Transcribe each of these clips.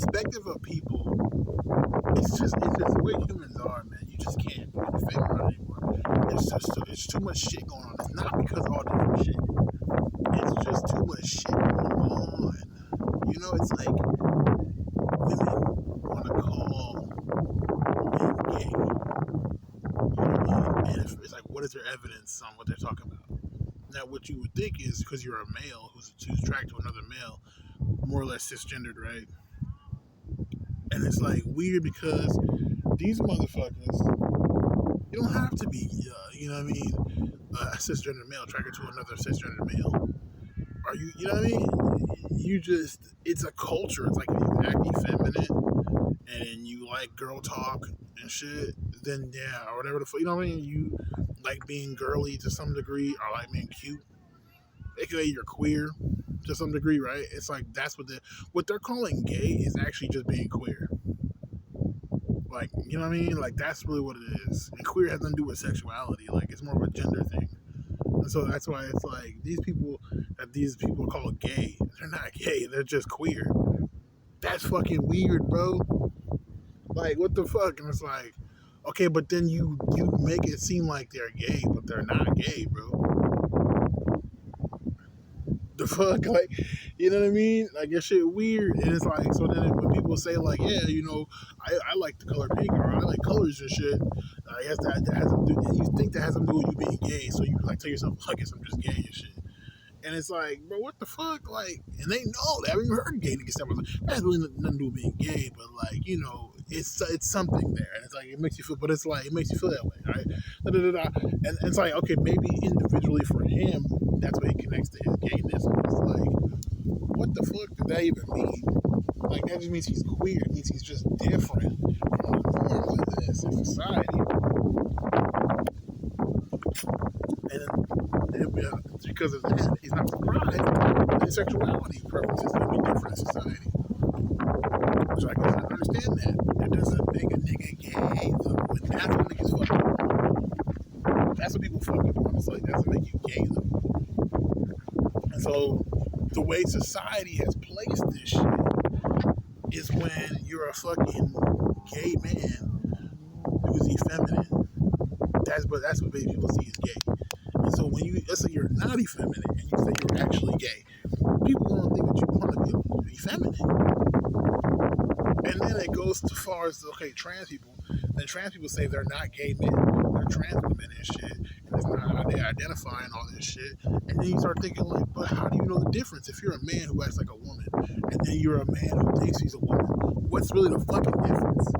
perspective of people, it's the way humans are, man. You just can't figure it out anymore. It's too much shit going on. It's not because of all different shit. It's just too much shit going on. You know, it's like women want to call men gay. You know what I mean? And it's like, what is their evidence on what they're talking about? Now, what you would think is because you're a male who's attracted to another male, more or less cisgendered, right? And it's like weird because these motherfuckers, you don't have to be, you know what I mean, a cisgender male attracted to another cisgender male. Are you, you know what I mean? You just, it's a culture. It's like if you act effeminate and you like girl talk and shit, then yeah, or whatever the fuck, you know what I mean? You like being girly to some degree or like being cute. AKA you're queer to some degree, right? It's like that's what they're calling gay is actually just being queer. Like, you know what I mean? Like that's really what it is. And queer has nothing to do with sexuality. Like it's more of a gender thing. And so that's why it's like these people call gay, they're not gay, they're just queer. That's fucking weird, bro. Like what the fuck? And it's like, okay, but then you make it seem like they're gay, but they're not gay, bro. The fuck, like, you know what I mean? Like that shit weird, and it's like, so then when people say like, yeah, you know, I like the color pink or I like colors and shit, I guess that has to do. You think that has something to do with you being gay, so you like tell yourself, I guess I'm just gay and shit. And it's like, bro, what the fuck? Like, and they know they haven't even heard gay niggas say that has really nothing to do with being gay, but like, you know, it's something there, and it's like it makes you feel, but it's like it makes you feel that way, right? Da, da, da, da. And it's like, okay, maybe individually for him, that's what he connects to his gayness. But it's like, what the fuck does that even mean? Like that just means he's queer. It means he's just different from the norm of this in society. And because of that, he's not surprised that his sexuality preferences will be different in society. So I can understand that. But that doesn't make a nigga gay, though. And that's what niggas fuck up. That's what people fuck up on. It's like, that doesn't make you gay, though. And so, the way society has placed this shit is when you're a fucking gay man who's effeminate. That's what people see as gay. And so when let's say you're not effeminate and you say you're actually gay, people don't think that you want to be effeminate. And then it goes as far as, okay, trans people. Then trans people say they're not gay men, they're trans women and shit. And it's not how they identify and all this shit. And then you start thinking like, but how do you know the difference? If you're a man who acts like a woman, and then you're a man who thinks he's a woman, what's really the fucking difference?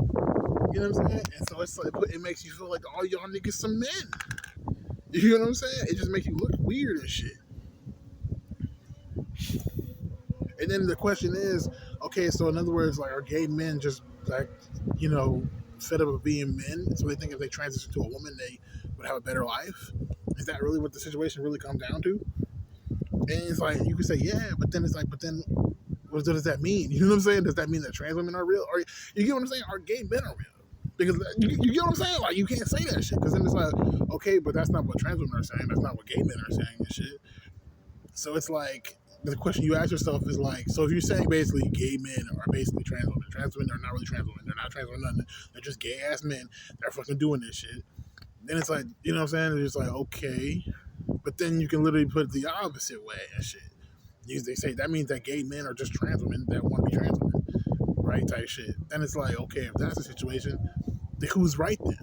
You know what I'm saying? And so it's like, it makes you feel like all y'all niggas some men. You know what I'm saying? It just makes you look weird and shit. And then the question is, okay, so in other words, like, are gay men just like, you know, fed up of being men? So they think if they transition to a woman, they would have a better life? Is that really what the situation really comes down to? And it's like, you could say, yeah, but then it's like, but then what does that mean? You know what I'm saying? Does that mean that trans women are real? Or you get what I'm saying? Are gay men are real? Because you get what I'm saying? Like, you can't say that shit. Because then it's like, okay, but that's not what trans women are saying. That's not what gay men are saying and shit. So it's like, the question you ask yourself is like, so if you're saying basically gay men are basically trans women are not really trans women, they're not trans women, nothing, they're just gay ass men that are fucking doing this shit. Then it's like, you know what I'm saying? It's just like, okay. But then you can literally put it the opposite way and shit. They say that means that gay men are just trans women that want to be trans women, right? Type shit. Then it's like, okay, if that's the situation, then who's right then?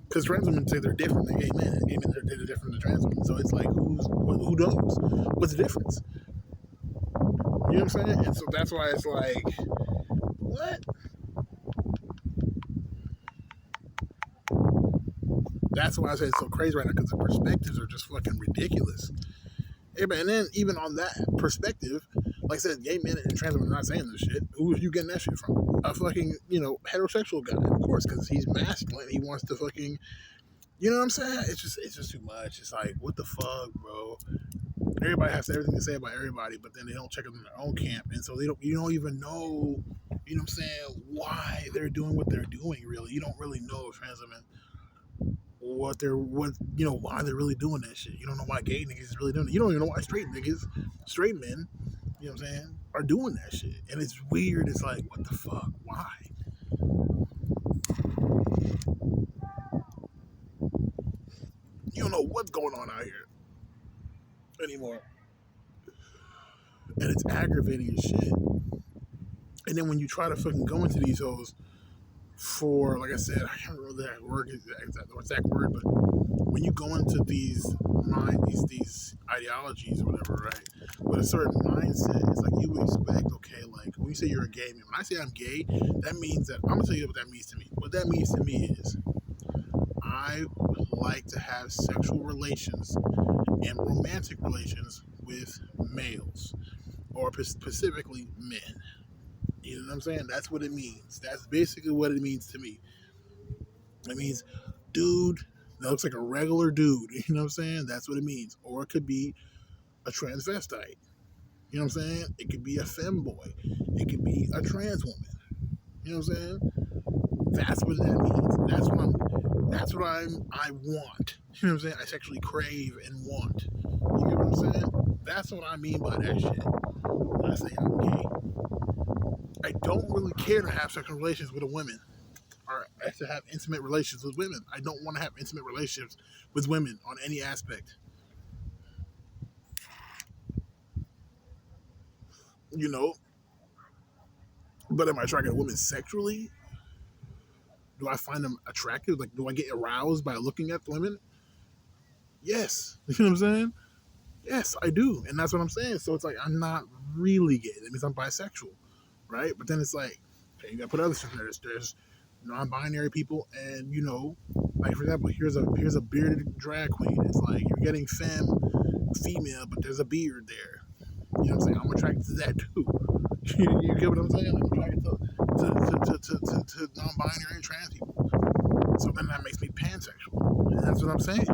Because trans women say they're different than gay men, and gay men they're different than trans women. So it's like, who knows? What's the difference? You know what I'm saying? And so that's why it's like, what? That's why I say it's so crazy right now, because the perspectives are just fucking ridiculous. And then even on that perspective, like I said, gay men and trans women are not saying this shit. Who are you getting that shit from? A fucking, you know, heterosexual guy, of course, because he's masculine. He wants to fucking, you know what I'm saying? It's just too much. It's like, what the fuck, bro? Everybody has everything to say about everybody, but then they don't check it in their own camp, and so you don't even know, you know what I'm saying, why they're doing what they're doing. Really, you don't really know trans women why they're really doing that shit. You don't know why gay niggas is really doing it. You don't even know why straight men you know what I'm saying, are doing that shit. And it's weird. It's like, what the fuck? Why? You don't know what's going on out here anymore. And it's aggravating as shit. And then when you try to fucking go into these hoes for, like I said, I can't remember that word, the exact word, but when you go into these ideologies or whatever, right? With a certain mindset, it's like you would expect, okay, like when you say you're a gay man, when I say I'm gay, that means that I'm gonna tell you what that means to me. What that means to me is I would like to have sexual relations and romantic relations with males, or specifically men. You know what I'm saying? That's what it means. That's basically what it means to me. It means dude that looks like a regular dude. You know what I'm saying? That's what it means. Or it could be a transvestite. You know what I'm saying? It could be a femboy. It could be a trans woman. You know what I'm saying? That's what that means. I want. You know what I'm saying? I sexually crave and want. You get what I'm saying? That's what I mean by that shit. When I say I'm gay. I don't really care to have sexual relations with a woman, or to have intimate relations with women. I don't want to have intimate relationships with women on any aspect. You know, but am I attracted to women sexually? Do I find them attractive? Like, do I get aroused by looking at women? Yes. You know what I'm saying? Yes, I do. And that's what I'm saying. So it's like, I'm not really gay. That means I'm bisexual, right? But then it's like, okay, you got to put other stuff in there. There's non-binary people, and like for example, here's a bearded drag queen. It's like you're getting female, but there's a beard there. You know what I'm saying? I'm attracted to that too. You get what I'm saying? I'm attracted to non-binary and trans people. So then that makes me pansexual. And that's what I'm saying.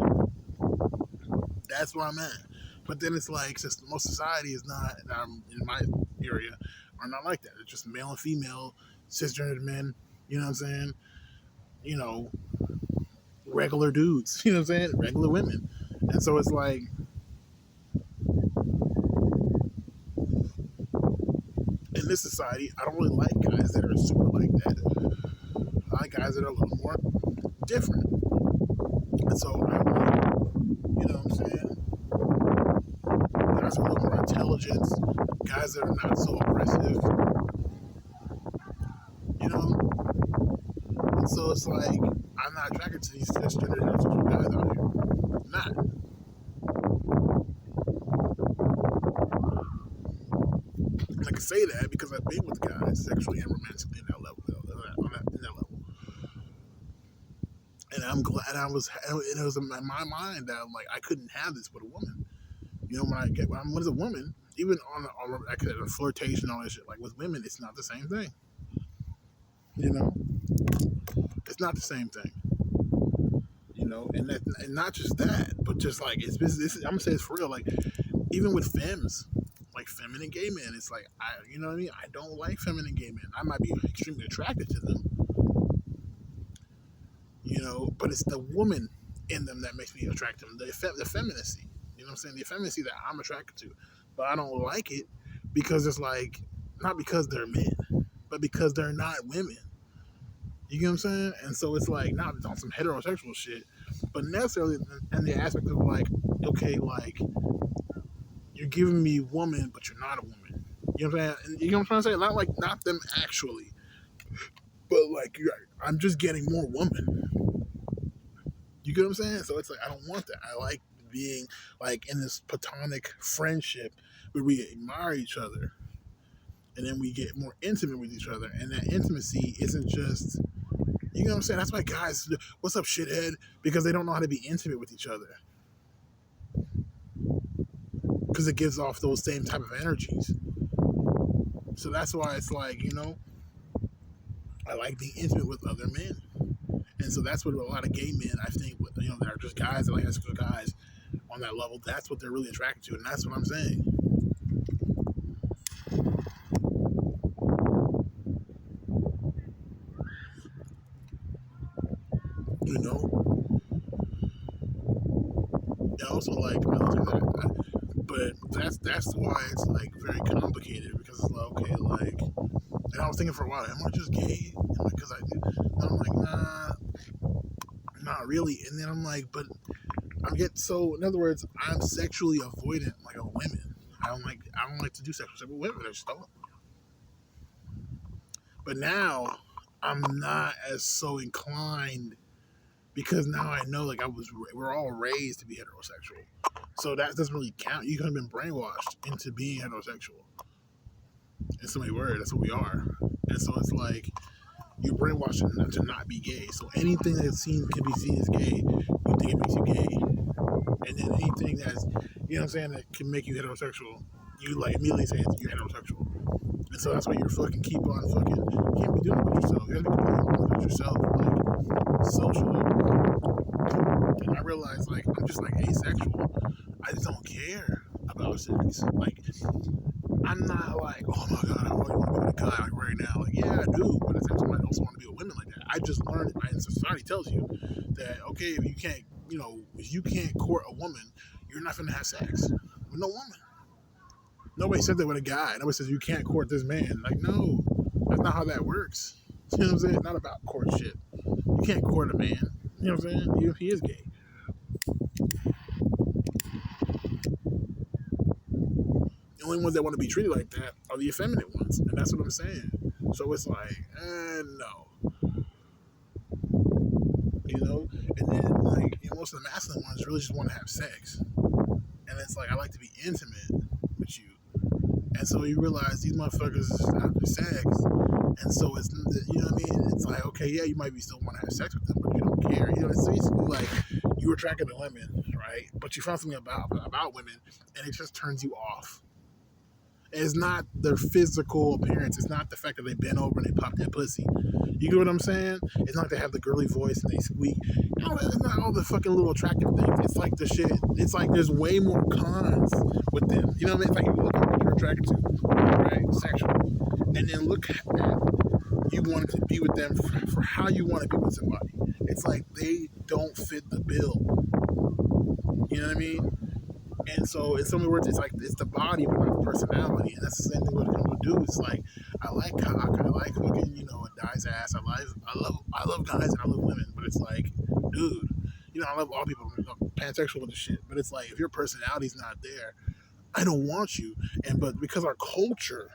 That's where I'm at. But then it's like, since most society is not, in my area, are not like that. It's just male and female, cisgendered men. You know what I'm saying? You know, regular dudes. You know what I'm saying? Regular women. And so it's like, in this society, I don't really like guys that are super like that. I like guys that are a little more different. And so I like, you know what I'm saying? Guys with a little more intelligence, guys that are not so aggressive, you know? And so it's like, I'm not attracted to these cisgender heterosexual guys out here. I'm not. And I can say that because I've been with guys sexually and romantically in that level. In that level. And I'm glad it was in my mind that I'm like, I couldn't have this with a woman. You know, when I'm with a woman, even I could have flirtation, all that shit. Like with women, it's not the same thing. You know, it's not the same thing. You know, and not just that, but just like I'm gonna say it's for real. Like even with femmes, like feminine gay men, it's like you know what I mean. I don't like feminine gay men. I might be extremely attracted to them, you know, but it's the woman in them that makes me attract to them. The femininity, you know what I'm saying? The femininity that I'm attracted to, but I don't like it because it's like not because they're men, but because they're not women. You get what I'm saying? And so it's like not on some heterosexual shit, but necessarily in the aspect of like, okay, like you're giving me woman, but you're not a woman. You know what I'm saying? And you know what I'm trying to say? Not them actually, but like I'm just getting more woman. You get what I'm saying? So it's like I don't want that. I like being like in this platonic friendship where we admire each other, and then we get more intimate with each other, and that intimacy isn't just, you know what I'm saying? That's why guys, what's up, shithead? Because they don't know how to be intimate with each other. Because it gives off those same type of energies. So that's why it's like, I like being intimate with other men. And so that's what a lot of gay men, I think, that are just guys that like heterosexual guys on that level, that's what they're really attracted to. And that's what I'm saying. You know? And also, like, I look at that. But that's why it's like very complicated because it's like okay, like, and I was thinking for a while, am I just gay? Because I'm like, nah, not really. And then I'm like, but I'm get so. In other words, I'm sexually avoidant like of women. I don't like to do sexual stuff with women. I just don't. But now I'm not as so inclined because now I know like we're all raised to be heterosexual, so that doesn't really count. You could have been brainwashed into being heterosexual. In so many words, that's what we are. And so it's like you're brainwashed to not be gay. So anything that's seen can be seen as gay. You think it makes you gay, and then anything that's you know what I'm saying that can make you heterosexual, you like immediately say you're heterosexual. And so that's why you're fucking keep on fucking you can't be doing it with yourself. You gotta be completely honest with yourself, like socially. And I realized like I'm just like asexual. I just don't care about sex. Like I'm not like, oh my god, I really want to be with a guy like right now. Like, yeah, I do, but at the same time, I also want to be with women like that. I just learned, and society tells you that okay, if you can't, you know, if you can't court a woman, you're not gonna have sex with no woman. Nobody said that with a guy. Nobody says you can't court this man. Like, no, that's not how that works. You know what I'm saying? It's not about courtship. You can't court a man. You know what I'm saying? Even if he is gay. The only ones that want to be treated like that are the effeminate ones, and that's what I'm saying. So it's like, no, you know. And then like you know, most of the masculine ones really just want to have sex, and it's like I like to be intimate with you, and so you realize these motherfuckers is after sex, and so it's you know what I mean. It's like okay, yeah, you might be still want to have sex with them, but you don't care. You know, it's basically like you were attracted to women, right? But you found something about women, and it just turns you off. It's not their physical appearance. It's not the fact that they bend over and they pop that pussy. You get what I'm saying? It's not like they have the girly voice and they squeak. No, it's not all the fucking little attractive things. It's like the shit. It's like there's way more cons with them. You know what I mean? It's like you look at what you're attracted to, right? Sexually. And then look at you wanted to be with them for how you want to be with somebody. It's like they don't fit the bill. You know what I mean? And so, in so many words, it's like it's the body, but not the personality. And that's the same thing what it comes to do. It's like I like cock, I like fucking, you know, a guy's ass. I love guys and I love women. But it's like, dude, you know, I love all people. I'm pansexual with the shit. But it's like if your personality's not there, I don't want you. And but because our culture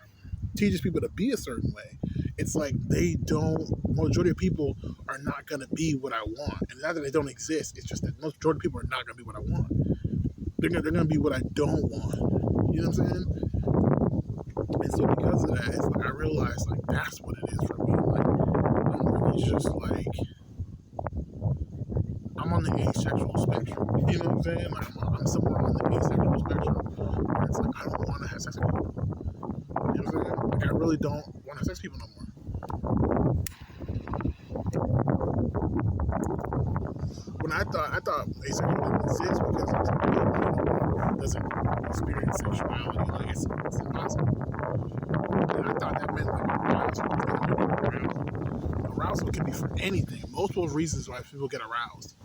teaches people to be a certain way, it's like they don't. Majority of people are not gonna be what I want. And not that they don't exist. It's just that majority of people are not gonna be what I want. They're gonna be what I don't want. You know what I'm saying? And so because of that, it's like I realized like that's what it is for me. Like I'm really just like I'm on the asexual spectrum. You know what I'm saying? Like I'm somewhere on the asexual spectrum where it's like I don't want to have sex with people. You know what I'm saying? Like I really don't want to have sex with people no more. When I thought asexual didn't exist because it's like doesn't experience sexuality. Like it's impossible. And I thought that meant like arousal. Arousal can be for anything. Multiple reasons why people get aroused.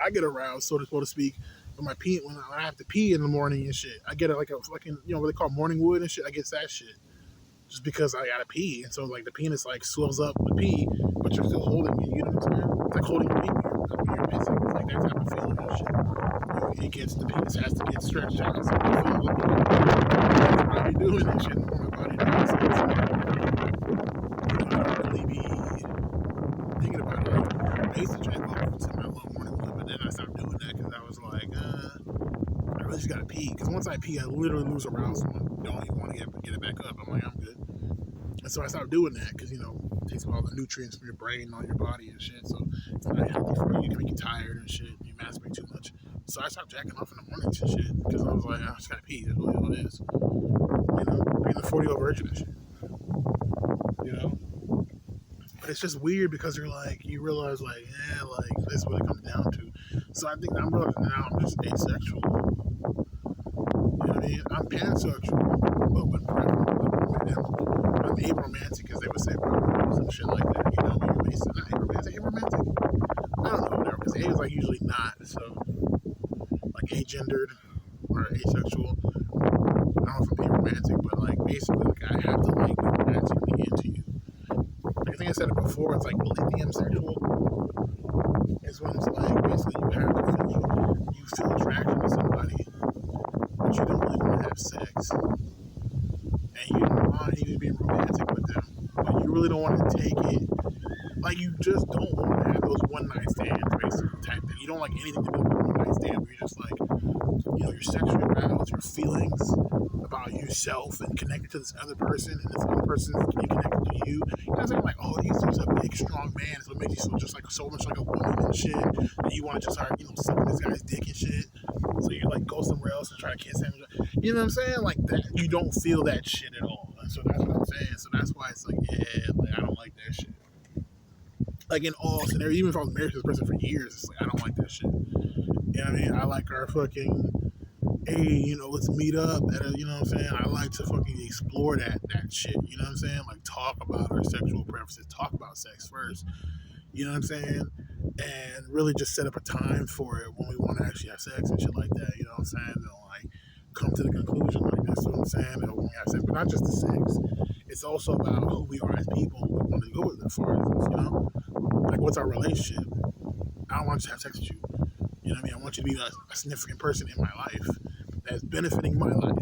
I get aroused, so to speak, when when I have to pee in the morning and shit. I get it like a fucking you know what they call morning wood and shit. I get that shit just because I gotta pee, and so like the penis like swells up with pee, but you're still holding it. You know what I'm saying? It's like holding your pee when you're pissing. It's like that type of feeling and shit. It gets the penis has to get stretched out. So I feel like everybody doing that shit. My body does. So it's like, you know, I don't really be thinking about it. Like, I used to drink over to my little morning wood, but then I stopped doing that because I was like, I really just gotta pee. Because once I pee, I literally lose arousal. I don't even want to get it back up. I'm like, I'm good. And so I stopped doing that because, you know, it takes all the nutrients from your brain and all your body and shit. So it's not healthy for you. You can make you tired and shit. You masturbate too much. So I stopped jacking off in the mornings and shit because I was like, I just gotta pee. That's really all it is. You know, being a 40-year-old virgin and shit. You know? But it's just weird because you're like, you realize, like, yeah, like, this is what it comes down to. So I think I'm realizing now I'm just asexual. You know what I mean? I'm pansexual, but with I'm aromantic, as they would say, bro, some shit like that. You know, when you're basically not aromantic, aromantic. I don't know, whatever. Because A is like usually not, so like agendered. or asexual. I don't know if I'm being romantic, but like basically, like I have to like be romantically into you. Like, I think I said it before. It's like lithium sexual. It's when it's like basically you feel attraction to somebody, but you don't really want to have sex, and you don't mind even being romantic with them, but you really don't want to take it. Like you just don't want to have those one night stands, basically type thing. You don't like anything to do with one night stand, but you're just like, you're sexually aroused, your feelings about yourself and connected to this other person, and this other person is connected to you. You know what I'm saying? Like, oh, he's just a big, strong man, so it makes you feel just like so much like a woman and shit. And you want to just start, sucking this guy's dick and shit. So you like go somewhere else and try to kiss him. You know what I'm saying? Like that, you don't feel that shit at all. And so that's what I'm saying. So that's why it's like, yeah, like I don't like that shit. Like in all scenarios, even if I was married to this person for years, it's like I don't like that shit. You know what I mean? I like our fucking, hey, let's meet up at a, what I'm saying? I like to fucking explore that shit, you know what I'm saying? Like talk about our sexual preferences, talk about sex first, you know what I'm saying? And really just set up a time for it when we want to actually have sex and shit like that, you know what I'm saying? And like come to the conclusion, like that's what I'm saying, and when we have sex, but not just the sex. It's also about who we are as people, what we want to go with as far as this, Like what's our relationship? I don't want to have sex with you. You know what I mean? I want you to be a significant person in my life that's benefiting my life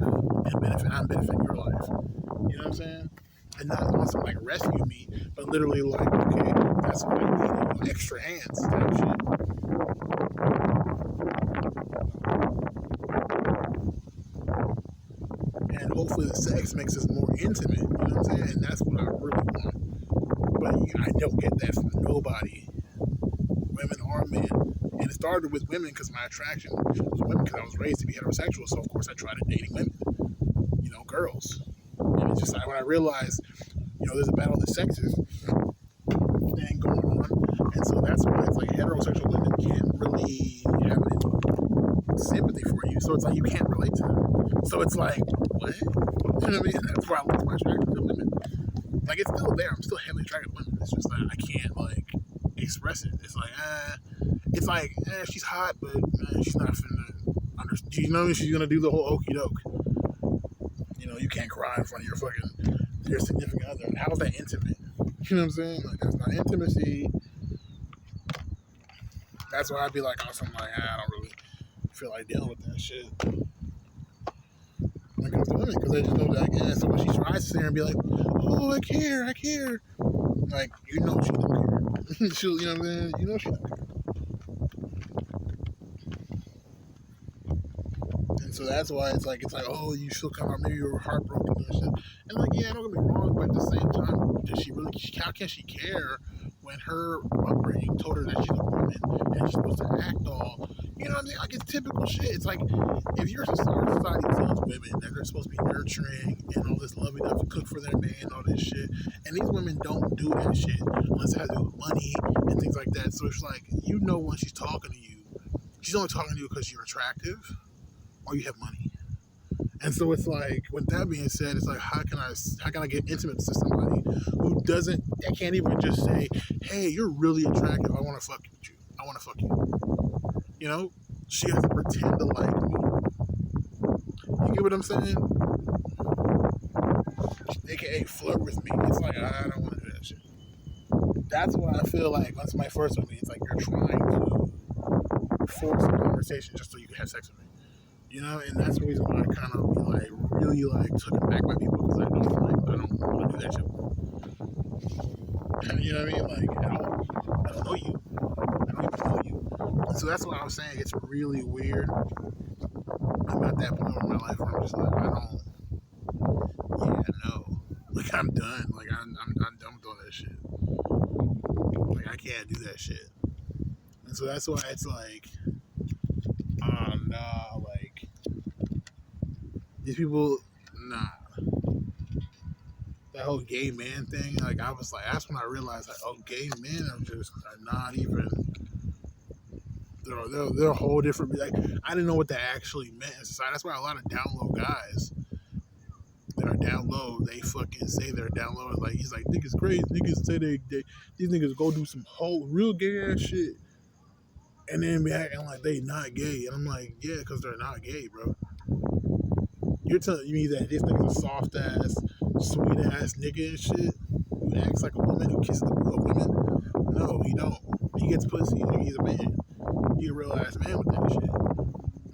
and I'm benefiting your life. You know what I'm saying? And not on some like rescue me, but literally like, okay, that's what I need, extra hands type shit. And hopefully the sex makes us more intimate. You know what I'm saying? And that's what I really want. But I don't get that from nobody, women or men. And it started with women because my attraction was women because I was raised to be heterosexual. So, of course, I tried dating women, girls. And it's just like when I realized, there's a battle of the sexes thing going on. And so that's why it's like heterosexual women can't really have any sympathy for you. So it's like you can't relate to them. So it's like, what? You know what I mean? That's why I lost my attraction to women. Like, it's still there. I'm still heavily attracted to women. It's just that I can't, express it. It's like, she's hot, but she's not finna understand. You know, she's gonna do the whole okey doke. You can't cry in front of your significant other. How is that intimate? You know what I'm saying? Like, that's not intimacy. That's why I'd be like, also, I'm like, I don't really feel like dealing with that shit when it comes to women, because they just know that, so when she tries to sit there and be like, oh, I care, like, she don't care. She, you know what I'm saying? She don't care. And so that's why it's like, oh, you still come out, maybe you're heartbroken and shit. And like, yeah, don't get me wrong, but at the same time, how can she care when her upbringing told her that she's a woman and she's supposed to act all, you know what I mean? Like, it's typical shit. It's like, if our society tells women that they're supposed to be nurturing and all this loving stuff, cook for their man, all this shit, and these women don't do that shit unless it has to do with money and things like that. So it's like, when she's talking to you, she's only talking to you because you're attractive or you have money. And so it's like, with that being said, it's like, how can I get intimate to somebody who can't even just say, hey, you're really attractive, I want to fuck with you, I want to fuck you. She has to pretend to like me. You get what I'm saying? AKA flirt with me. It's like, I don't want to do that shit. That's what I feel like. That's my first with me. It's like you're trying to force a conversation just so you can have sex with me. And that's the reason why I kind of really took it back by people, because I don't want to do that shit. You know what I mean? Like, I don't know you. I don't even know you. And so that's what I was saying. It's really weird. I'm at that point in my life where I'm just like, no. Like, I'm done. Like, I'm done with all that shit. Like, I can't do that shit. And so that's why it's like, nah, like, these people, nah. That whole gay man thing, like, I was like, that's when I realized, like, oh, gay men are not even, they're a whole different, like, I didn't know what that actually meant in society. That's why a lot of down low guys that are down low, they fucking say they're down low. Like, he's like, niggas crazy. Niggas say these niggas go do some whole real gay ass shit and then be acting like they not gay. And I'm like, yeah, because they're not gay, bro. You're telling me that this nigga's a soft ass, sweet ass nigga and shit who acts like a woman, who kisses the women? No, he don't. He gets pussy. He's a man. He's a real ass man with that shit.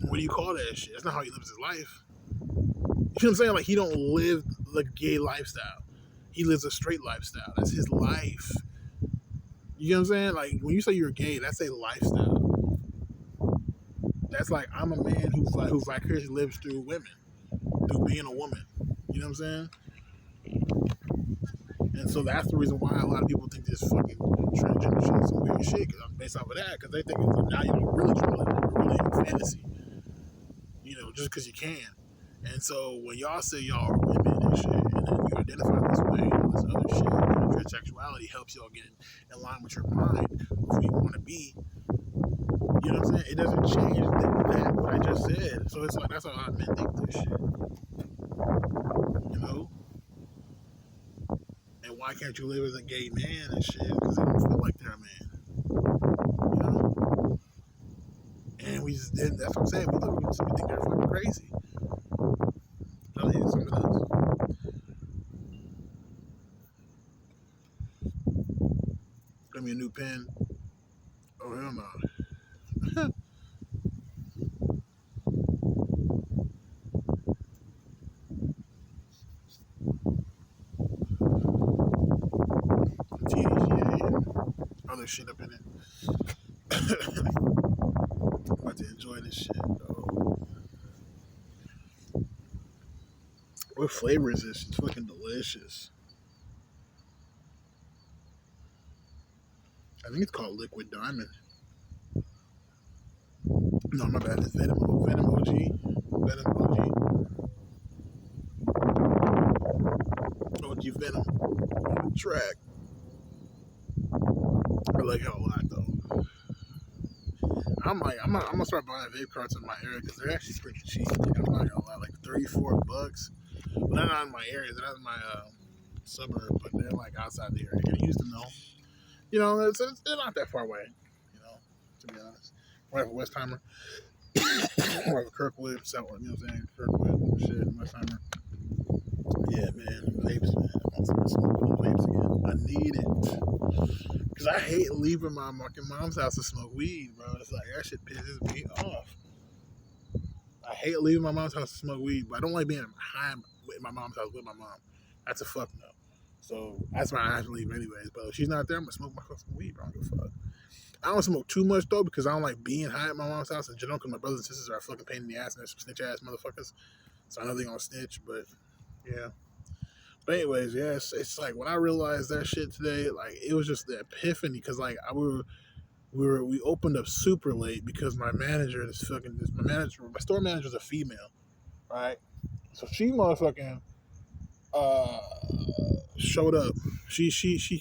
What do you call that shit? That's not how he lives his life. You know what I'm saying? Like, he don't live the gay lifestyle. He lives a straight lifestyle. That's his life. You know what I'm saying? Like, when you say you're gay, that's a lifestyle. That's like, I'm a man who vicariously lives through women, through being a woman. You know what I'm saying? And so that's the reason why a lot of people think this fucking transgender shit is some weird shit, based off of that, because they think it's now y'all really trying to live really in fantasy. You know, just because you can. And so when y'all say y'all are women and shit, and then you identify this way and all this other shit, and your sexuality helps y'all get in line with your mind of who you want to be, you know what I'm saying? It doesn't change that what I just said. So it's like, that's how a lot of men think this shit. You know? And why can't you live as a gay man and shit? Because they don't feel like they're a man. You know? And that's what I'm saying. We think they're fucking crazy. I'll use something else. Give me a new pen. Oh, hell no. THCA and other shit up in it. I'm about to enjoy this shit, though. What flavor is this? It's fucking delicious. I think it's called Liquid Diamond. No, my bad. It's Venom OG. Venom OG. OG Venom. Track. I like it a lot, though. I'm gonna start buying vape carts in my area because they're actually pretty cheap. Like, I'm not gonna lie, like $34. But they're not in my area. They're not in my suburb, but they're like outside the area. In Houston, though. You know, they're not that far away. You know, to be honest. We have a Westheimer. Or a Kirkwood, South, you know what I'm saying? Kirkwood, shit, Westheimer. Yeah, man, vapes, man. I'm gonna smoke vapes again. I need it. Because I hate leaving my fucking mom's house to smoke weed, bro. It's like, that shit pisses me off. I hate leaving my mom's house to smoke weed, but I don't like being high in my mom's house with my mom. That's a fuck no. So that's why I have to leave anyways. But if she's not there, I'm gonna smoke my fucking weed, bro. I don't give a fuck. I don't smoke too much though because I don't like being high at my mom's house in general because my brothers and sisters are a fucking pain in the ass and they're some snitch ass motherfuckers. So I know they're gonna snitch, but yeah. But anyways, yeah, it's like when I realized that shit today, like it was just the epiphany because like we opened up super late because my store manager's a female, right? So she motherfucking showed up. She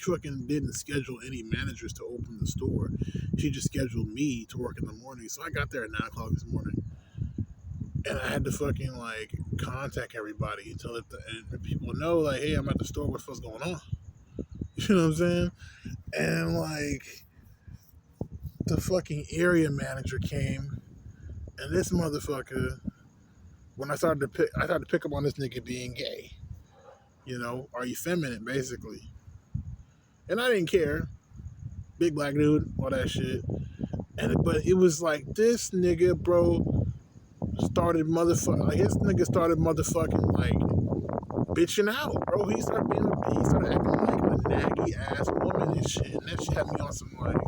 fucking didn't schedule any managers to open the store. She just scheduled me to work in the morning. So I got there at 9 o'clock this morning. And I had to fucking like contact everybody to let and people know like, hey, I'm at the store, what the fuck's going on? You know what I'm saying? And like the fucking area manager came and this motherfucker, when I started to pick up on this nigga being gay. You know, are you feminine, basically? And I didn't care. Big black dude, all that shit. But it was like, this nigga, bro, started motherfucking, like, bitching out, bro. He started acting like a naggy ass woman and shit. And that shit had me on some, like,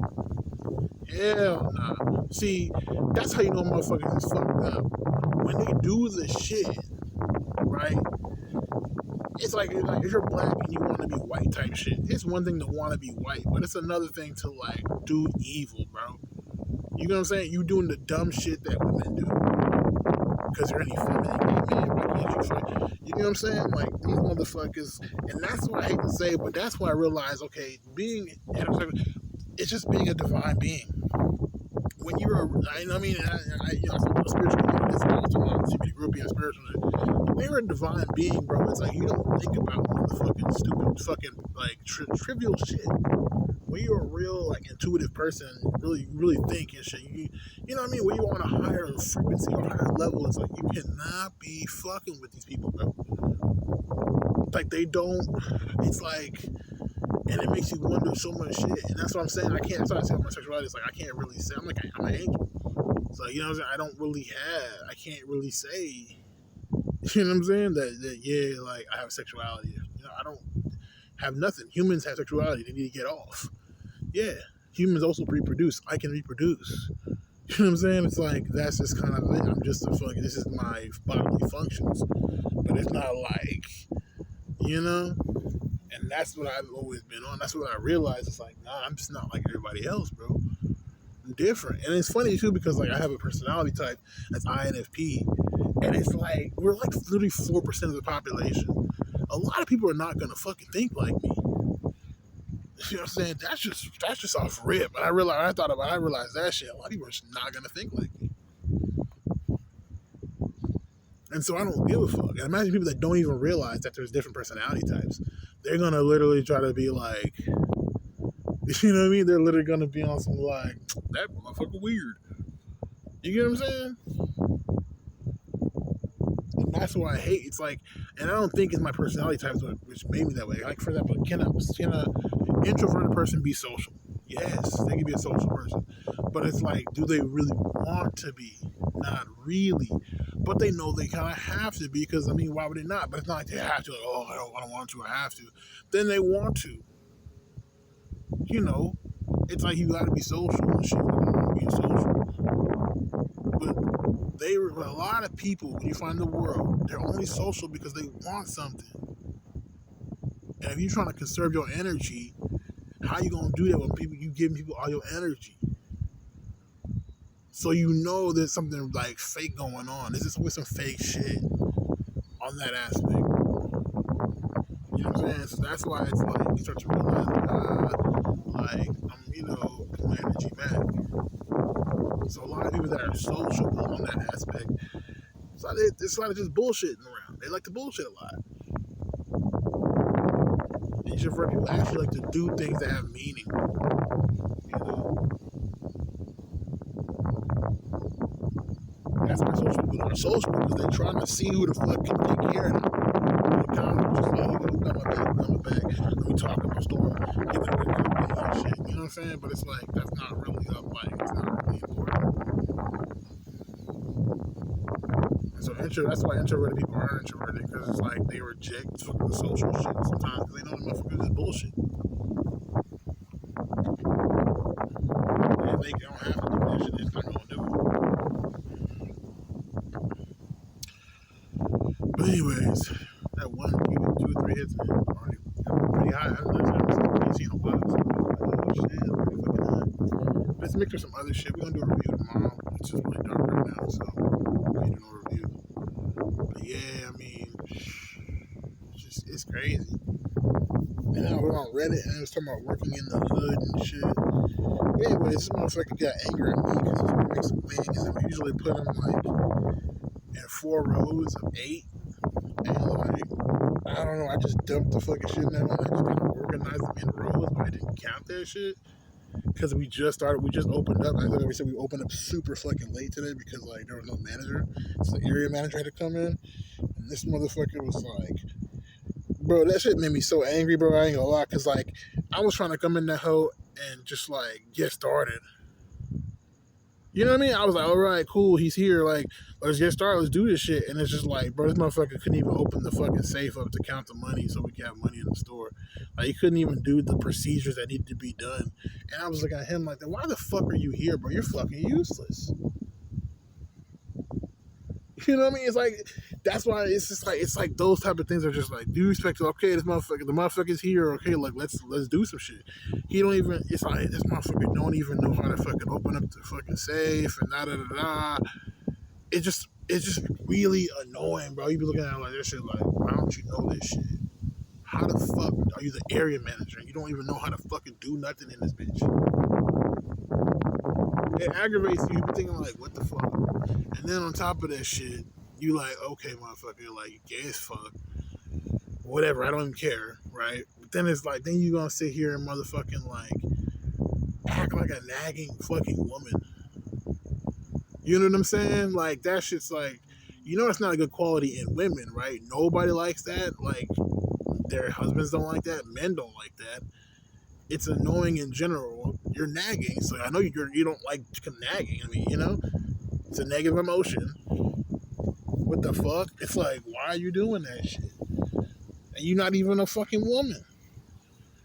hell nah. See, that's how you know motherfuckers is fucked up. When they do the shit, right? It's like if you're black and you want to be white type shit. It's one thing to want to be white, but it's another thing to like do evil, bro. You know what I'm saying? You doing the dumb shit that women do because you're any feminine gay man. Why can't you fight? You know what I'm saying? Like these motherfuckers, and that's what I hate to say, but that's why I realized, okay, being heterosexual, it's just being a divine being. When you're I'm a spiritual being. This also grew up being spiritual. When you're a divine being, bro, it's like you don't think about motherfucking stupid, fucking like trivial shit. When when you're a real like intuitive person, really think and shit, you know what I mean? When you're on a higher frequency or higher level, it's like you cannot be fucking with these people, bro. Like they don't. It's like, and it makes you wonder so much shit. And that's what I'm saying. I can't. That's why I say my sexuality. It's like I can't really say. I'm like I'm an angel. So you know what I'm saying. I don't really have. I can't really say. You know what I'm saying? That yeah, like I have sexuality. You know, I don't have nothing. Humans have sexuality. They need to get off. Yeah, humans also reproduce. I can reproduce. You know what I'm saying? It's like that's just kind of it. I'm just a fucking. This is my bodily functions, but it's not like, you know. And that's what I've always been on. That's what I realized. It's like, nah, I'm just not like everybody else, bro. I'm different. And it's funny too because like I have a personality type that's INFP, and it's like we're like literally 4% of the population. A lot of people are not gonna fucking think like me. You know what I'm saying? That's just off rip. And I realized that shit. A lot of people are just not gonna think like me. And so I don't give a fuck. And imagine people that don't even realize that there's different personality types. They're gonna literally try to be like, you know what I mean? They're literally gonna be on some like, that motherfucker weird. You get what I'm saying? And that's what I hate. It's like, and I don't think it's my personality types which made me that way. Like for example, can a introverted person be social? Yes, they can be a social person. But it's like, do they really want to be? Not really. But they know they kind of have to be because, I mean, why would they not? But it's not like they have to. Like, oh, I don't want to. I have to. Then they want to. You know, it's like you got to be social and shit. You don't want to be social. But a lot of people, when you find the world, they're only social because they want something. And if you're trying to conserve your energy, how you gonna do that when you giving people all your energy? So you know there's something like fake going on. There's just always some fake shit on that aspect. You know what I'm saying? So that's why it's like you start to realize, like I'm, put my energy back. So a lot of people that are sociable on that aspect, it's a lot of just bullshitting around. They like to bullshit a lot. Introvert people actually like to do things that have meaning. You know. That's why social people are social because they're trying to see who the fuck can take care of them. Kind of just like, who got my back, let me talk in my store, give them a good company and shit. You know what I'm saying? But it's like, that's not really up, like, it's not really important. And so that's why introverted people are introverted because it's like they reject the social shit sometimes because they know the motherfuckers is bullshit. And they don't have to do that shit, it's not gonna do it. But anyways, that one, 2 or 3 hits, man, already pretty high. I haven't seen a while, so shit, pretty fucking high. Let's mix with some other shit. We're gonna do a review tomorrow. It's just really dark right now, so we can do no review. But yeah, I mean, it's crazy. And now we're on Reddit and it was talking about working in the hood and shit. Anyway, this motherfucker got angry at me because he's gonna make some wings and we usually put them like in 4 rows of 8. And like, I don't know, I just dumped the fucking shit in there and I just kind of organized them in rows, but I didn't count that shit. Because we just opened up. Like we said, we opened up super fucking late today because like there was no manager. So the area manager had to come in. And this motherfucker was like, bro, that shit made me so angry, bro. I ain't gonna lie. Because like, I was trying to come in that hoe and just like get started. You know what I mean? I was like, all right, cool, he's here. Like, let's get started. Let's do this shit. And it's just like, bro, this motherfucker couldn't even open the fucking safe up to count the money so we could have money in the store. Like, he couldn't even do the procedures that needed to be done. And I was looking at him like, why the fuck are you here, bro? You're fucking useless. You know what I mean? It's like, that's why it's like those type of things are just like, do respect, okay, the motherfucker's here, okay, like, let's do some shit. He don't even, it's like, this motherfucker don't even know how to fucking open up the fucking safe and da-da-da-da. It's just really annoying, bro. You be looking at it like this shit like, why don't you know this shit? How the fuck are you the area manager and you don't even know how to fucking do nothing in this bitch? It aggravates you. You be thinking like, what the fuck? And then on top of that shit, you like, okay, motherfucker, like, you gay as fuck. Whatever, I don't even care, right? But then it's like, then you gonna sit here and motherfucking like act like a nagging fucking woman. You know what I'm saying? Like, that shit's like, you know, it's not a good quality in women, right? Nobody likes that. Like, their husbands don't like that. Men don't like that. It's annoying in general. You're nagging, so I know you don't like nagging. I mean, you know, it's a negative emotion. What the fuck? It's like, why are you doing that shit? And you're not even a fucking woman.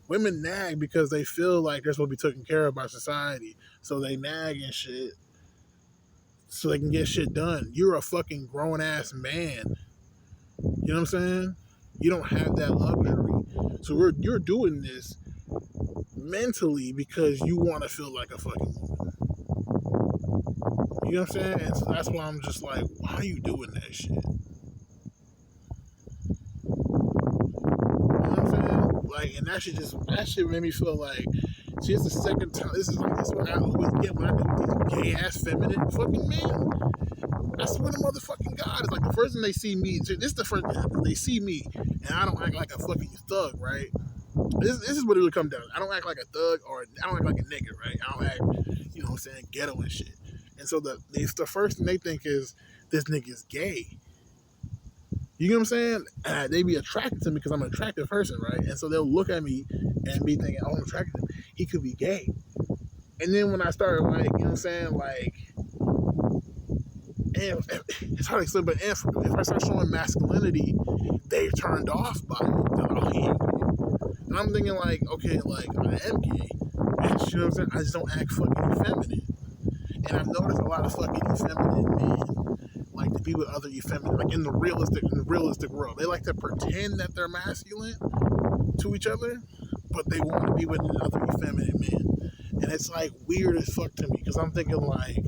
Women nag because they feel like they're supposed to be taken care of by society, so they nag and shit, so they can get shit done. You're a fucking grown ass man. You know what I'm saying? You don't have that luxury. So you're doing this mentally because you want to feel like a fucking woman. You know what I'm saying? And so that's why I'm just like, why are you doing that shit? You know what I'm saying? Like, and that shit made me feel like, see, it's the second time. This is what I always get when I do these gay ass feminine fucking men. I swear to motherfucking God, it's like the first time they see me, this is the first time they see me, and I don't act like a fucking thug, right? This is what it would come down to. I don't act like a thug, or I don't act like a nigga, right? I don't act, you know what I'm saying, ghetto and shit. And so the first thing they think is, this nigga's gay. You know what I'm saying? They be attracted to me because I'm an attractive person, right? And so they'll look at me and be thinking, oh, I'm attracted to him. He could be gay. And then when I started, like, you know what I'm saying, like, and it's hard to explain, but if I start showing masculinity, they're turned off by it. They're like, oh, he ain't gay. And I'm thinking, like, okay, like, I am gay. And, you know what I'm saying? I just don't act fucking effeminate. And I've noticed a lot of fucking effeminate men like to be with other effeminate, like in the realistic world. They like to pretend that they're masculine to each other, but they want to be with other effeminate men. And it's like weird as fuck to me because I'm thinking, like,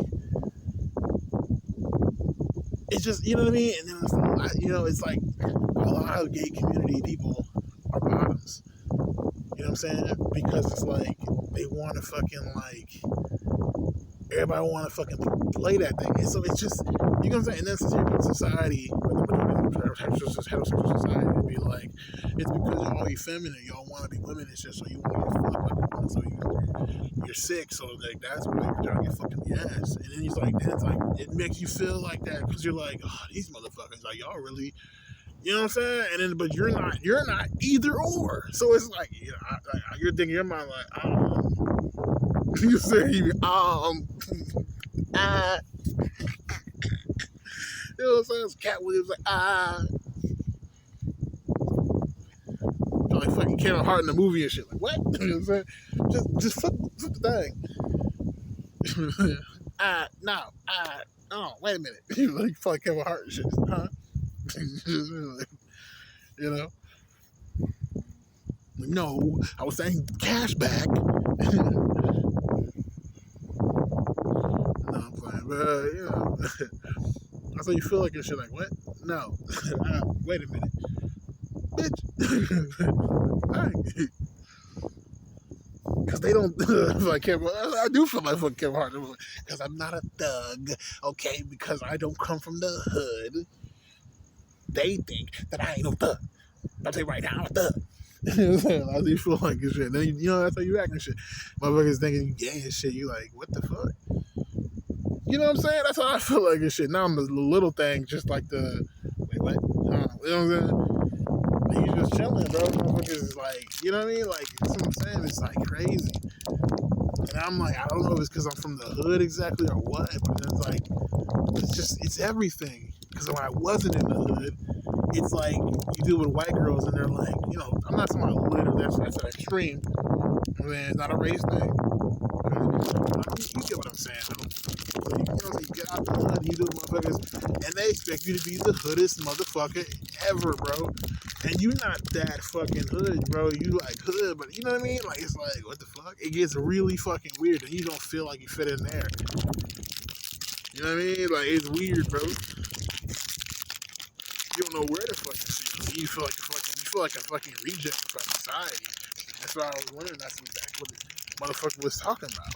it's just, you know what I mean? And then it's like, you know, it's like a lot of gay community people are bottoms. You know what I'm saying? Because it's like they want to fucking, like, everybody want to fucking play that thing. And so it's just, you know what I'm saying? And then society, heterosexual society, would be like, it's because you're all effeminate. Y'all want to be women and shit, so you want to get fucked like a woman. So you're sick, so like that's why you're trying to get fucked in the ass. And then it's like, it makes you feel like that because you're like, oh, these motherfuckers, like, y'all really, you know what I'm saying? And then, but you're not either or. So it's like, you know, you're thinking in your mind like, you say, you know what I'm saying? It's Cat Williams like, like fucking Kevin Hart in the movie and shit. Like, what? You know what I'm saying? Just flip the thing. No, wait a minute. Like, fucking Kevin Hart and shit. Huh? You know? No, I was saying cash back. No, I'm playing, but you know, that's how you feel like and shit. Like, what? No, wait a minute, bitch. Because they don't like Kevin. I do feel like fucking Kevin Hart because I'm not a thug, okay? Because I don't come from the hood. They think that I ain't no thug. I'll tell you right now, I'm a thug. You know what I'm saying? How do you feel like and shit? Then you know that's how you act and shit. Motherfuckers thinking you gay and shit. You like, what the fuck? You know what I'm saying? That's how I feel like and shit. Now I'm the little thing, just like the wait, what? You know what I'm saying? And you just chilling, bro. Motherfuckers is like, you know what I mean? Like, that's what I'm saying. It's like crazy. And I'm like, I don't know if it's because I'm from the hood exactly or what, but it's like, it's everything. Because when I wasn't in the hood, it's like you deal with white girls and they're like, you know, I'm not talking about literally, that's an extreme. I mean, it's not a race thing. You get what I'm saying, though. So you get out the hood, you do motherfuckers, and they expect you to be the hoodest motherfucker ever, bro. And you not that fucking hood, bro. You like hood, but you know what I mean? Like, it's like, what the fuck? It gets really fucking weird, and you don't feel like you fit in there. You know what I mean? Like, it's weird, bro. You don't know where to fucking sit. You feel like a fucking reject from society. That's why I was wondering. That's exactly what this motherfucker was talking about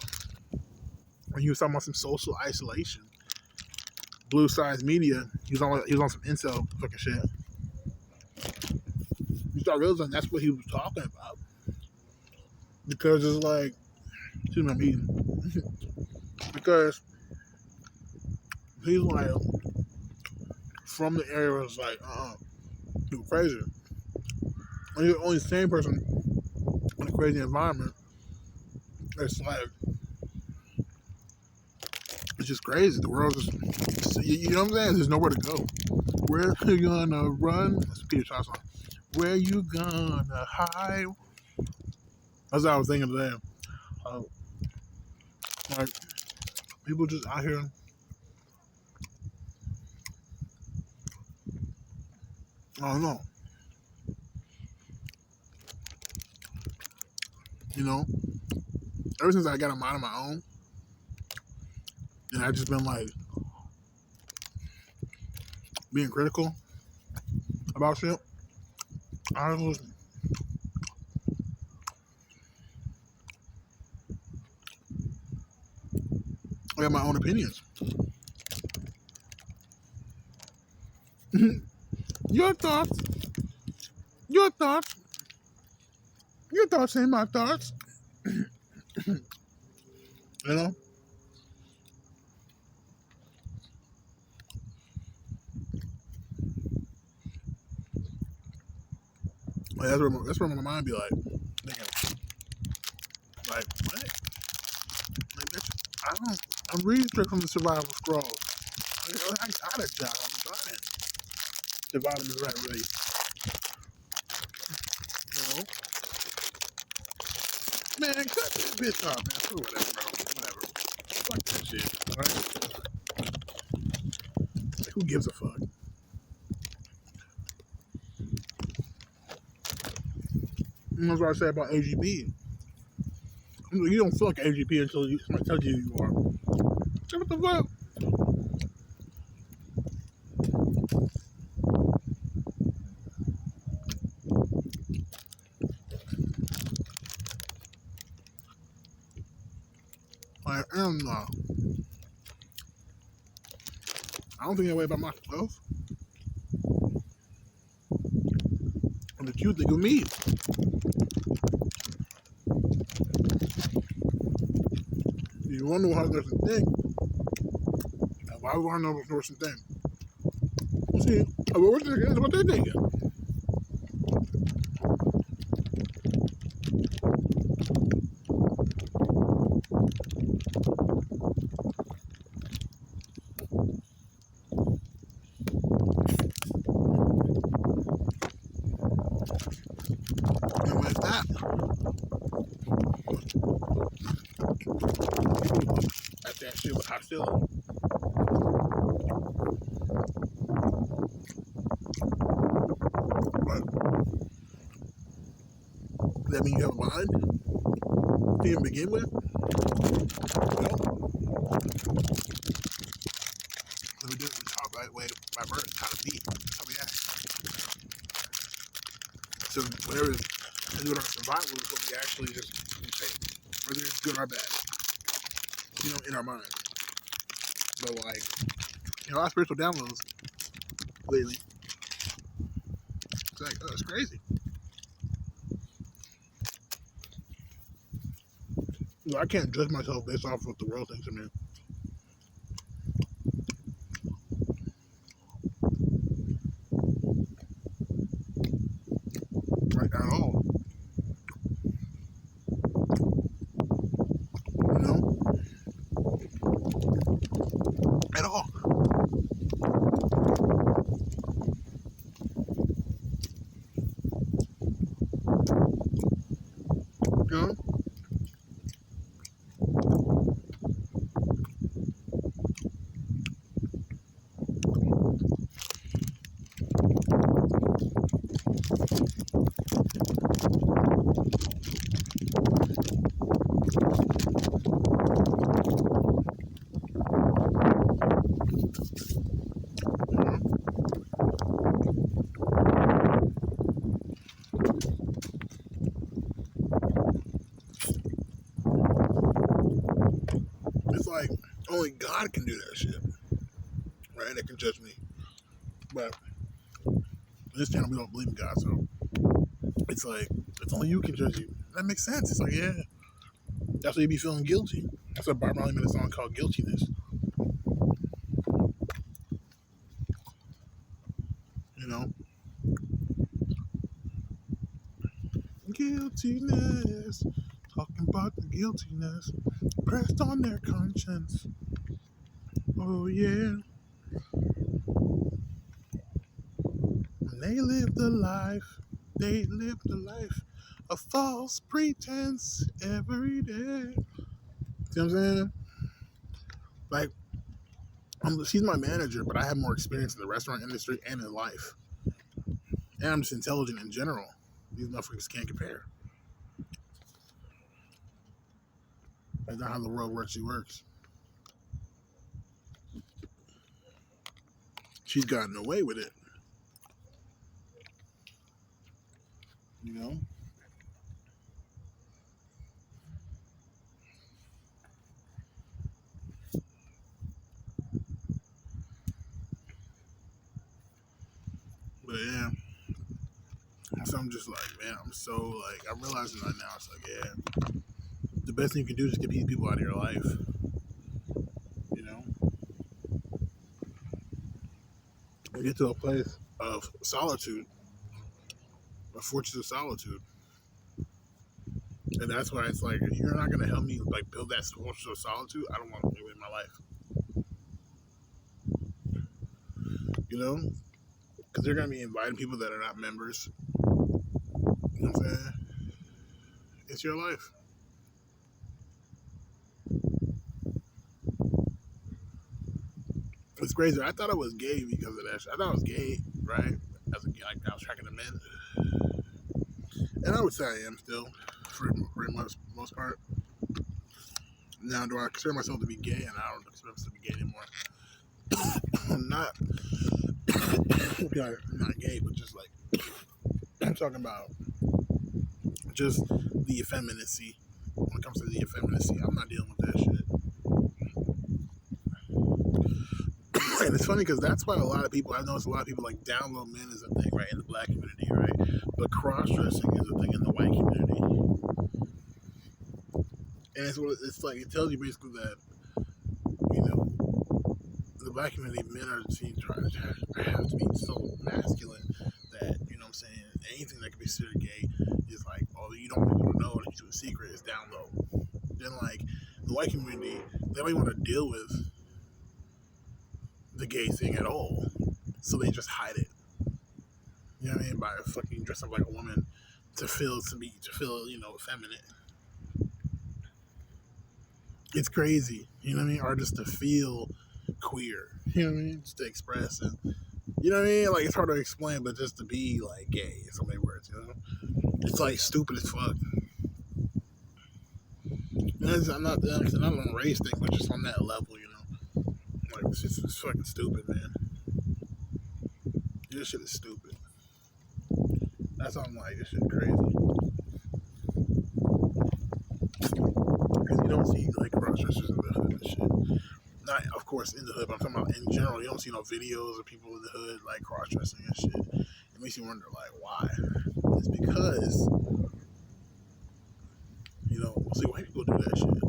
when he was talking about some social isolation. Blue Size Media. He was on some incel fucking shit. You start realizing that's what he was talking about, because it's like Excuse me, I'm eating. Because he's like, from the area where it's like, you crazy. When you're the only sane person in a crazy environment, it's like, it's just crazy. The world is, you know what I'm saying? There's nowhere to go. Where you gonna run? That's Peter Shaw song. Where you gonna hide? That's what I was thinking today. Uh, like, people just out here, I don't know. You know, ever since I got a mind of my own, and I've just been like being critical about shit. I was, I got my own opinions. Your thoughts, your thoughts, your thoughts ain't my thoughts. You know, like, that's where my mind be like, thinking, like what? Like, bitch, I don't. I'm reading straight from the survival scroll. I got a job. I'm trying. The vitamins right really. You know, man, cut this bitch off, man. Screw whatever, bro. Whatever. Fuck that shit. Right? Like, who gives a fuck? And that's what I say about AGP. You don't feel like AGP until somebody tells you you are. So what the fuck? I am not. I don't think that way about myself. And that you think of me. You want to know how there's a thing. Why would I know there's a thing? Well, see, what's the what they thinking? And with that, at that shit with hostility. But does that mean you have a mind to even begin with? No. Let me do it in the top right way by birth, how to be, how we act. So whatever is good our survival is what we actually just say, whether it's good or bad, you know, in our mind. But like, you know, our spiritual downloads lately, it's like, oh, it's crazy. You know, I can't judge myself based off what the world thinks of me. Right at all. You know? At all. You know? You know? It's like only God can do that shit. Right? That can judge me. But in this channel we don't believe in God, so it's like it's only you can judge you. That makes sense. It's like, yeah. That's why you be feeling guilty. That's why Bob Marley made a song called Guiltiness. You know, guiltiness. Talking about the guiltiness pressed on their conscience. Oh yeah. And they live the life. They live the life of false pretense every day. See what I'm saying? Like, she's my manager, but I have more experience in the restaurant industry and in life. And I'm just intelligent in general. These motherfuckers can't compare. That's not how the world actually works. She's gotten away with it. You know? But yeah. So I'm just like, man, I'm so like, I'm realizing right now, it's like, yeah, the best thing you can do is just get these people out of your life. You know? And get to a place of solitude, a fortress of solitude. And that's why it's like, you're not going to help me like build that fortress of solitude. I don't want to do it in my life. You know? Because they're going to be inviting people that are not members. You know what I'm saying? It's your life. It's crazy. I thought I was gay because of that shit. I thought I was gay, right? As a, like I was tracking the men, and I would say I am still, for most part. Now, do I consider myself to be gay? And I don't consider myself to be gay anymore. I'm not, not gay, but just like I'm talking about, just the effeminacy. When it comes to the effeminacy, I'm not dealing with that shit. And it's funny because that's why a lot of people, I noticed a lot of people like download men is a thing, right, in the black community, right? But cross dressing is a thing in the white community. And it's like, it tells you basically that, you know, the black community, men are seen trying to have to be so masculine that, you know what I'm saying, anything that can be considered gay is like, oh, you don't want people to know, and you do a secret, is down low. Then, like, the white community, they don't even want to deal with the gay thing at all. So they just hide it. You know what I mean? By fucking dress up like a woman to feel, you know, feminine. It's crazy. You know what I mean? Or just to feel queer. You know what I mean? Just to express it. You know what I mean? Like, it's hard to explain, but just to be like gay in so many words, you know? It's like stupid as fuck. And I'm not on a race thing, but just on that level, you know? Like, it's fucking stupid, man. This shit is stupid. That's why I'm like, this shit crazy. Because you don't see, like, cross dressers in the hood and shit. Not, of course, in the hood, but I'm talking about in general. You don't see no videos of people in the hood, like, cross dressing and shit. It makes you wonder, like, why? It's because, you know, most white people do that shit.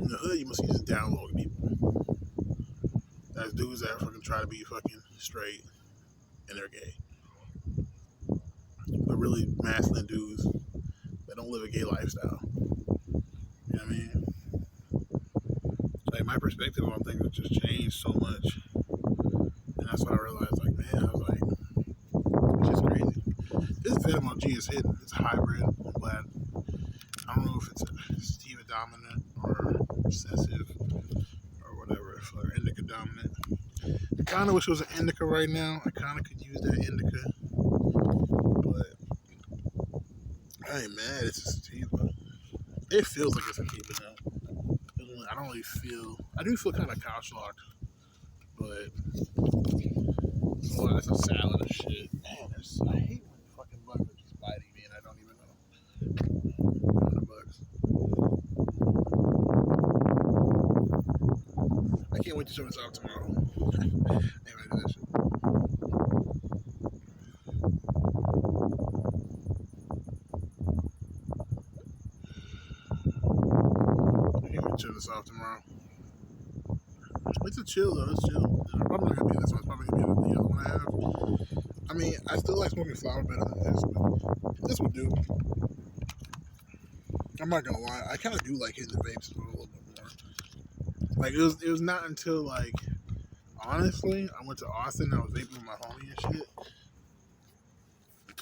In the hood, you must be just downloading people. That's dudes that fucking try to be fucking straight and they're gay. But really masculine dudes that don't live a gay lifestyle. You know what I mean? Like, my perspective on things has just changed so much. And that's why I realized, like, man, I was like, it's just crazy. This Venom G is hidden. It's a hybrid. I'm glad. I don't know if it's a sativa dominant or recessive or whatever, or indica dominant. I kind of wish it was an indica right now. I kind of could use that indica. But I ain't mad. It's a sativa. It feels like it's a sativa now. I don't really feel. I do feel kind of couch locked, but that's a salad of shit. Man, I hate when fucking bugs are just biting me and I don't even know. $100. I can't wait to show this off tomorrow. Anyway, do that shit. It's a chill though. It's chill. I'm probably not gonna be this one. It's probably gonna be the other one I have. I mean, I still like smoking flower better than this, but this would do. I'm not gonna lie. I kind of do like hitting the vapes a little bit more. Like it was not until like honestly, I went to Austin. And I was vaping with my homie and shit.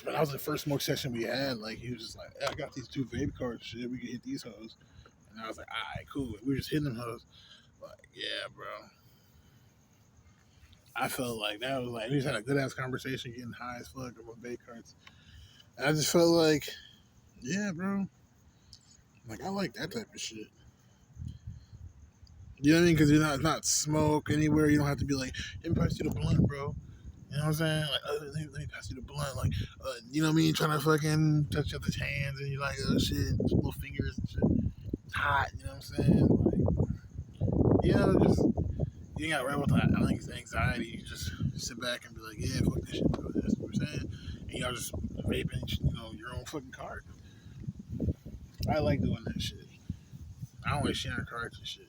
But that was the first smoke session we had. Like he was just like, hey, I got these 2 vape cards. Shit, we can hit these hoes. And I was like, all right, cool. We were just hitting them hoes. Like, yeah, bro. I felt like that was like we just had a good ass conversation, getting high as fuck about vape cards. And I just felt like, yeah, bro. Like I like that type of shit. You know what I mean? Because you're not it's not smoke anywhere. You don't have to be like, let me pass you the blunt, bro. You know what I'm saying? Like, let me pass you the blunt. Like, you know what I mean? Trying to fucking touch each other's hands and you're like, oh shit, little fingers and shit. It's hot. You know what I'm saying? Like, you know, just you ain't got to worry about that anxiety. You just sit back and be like, yeah, fuck this shit, bro. That's what we're saying. And y'all just vaping, you know, your own fucking card. I like doing that shit. I don't like sharing cards and shit.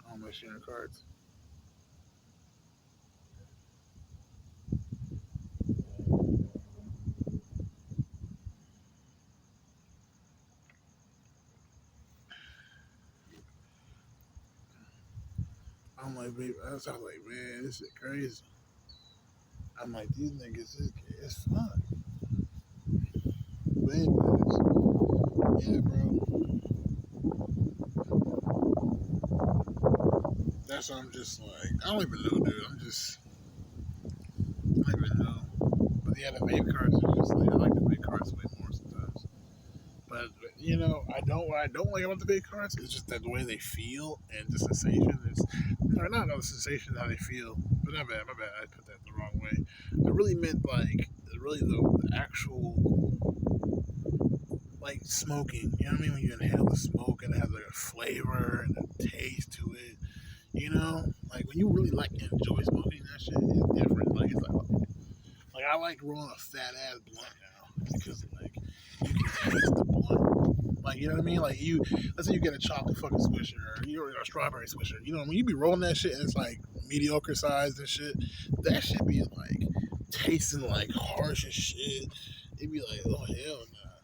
I don't like sharing cards. I'm like, babe, I was like, man, this shit crazy. I'm like, these niggas, it's fun. But anyways, yeah, bro. That's what I'm just like. I don't even know, dude. I don't even know. But yeah, the vape cards are just like, I like the vape cards way more sometimes. But you know, what I don't like about the vape cards is just that the way they feel and the sensation is, or not the sensation how they feel. But my bad. I put that the wrong way. I really meant like really the actual like smoking. You know what I mean? When you inhale the smoke and it has like a flavor and a taste to it. You know, like when you really like enjoy smoking that shit, it's different. Like it's like I like rolling a fat ass blunt now because like you can taste the blunt. Like you know what I mean? Like let's say you get a chocolate fucking swisher or you're a strawberry swisher. You know when you be rolling that shit and it's like mediocre sized and shit, that shit be like tasting like harsh as shit. It be like oh hell nah,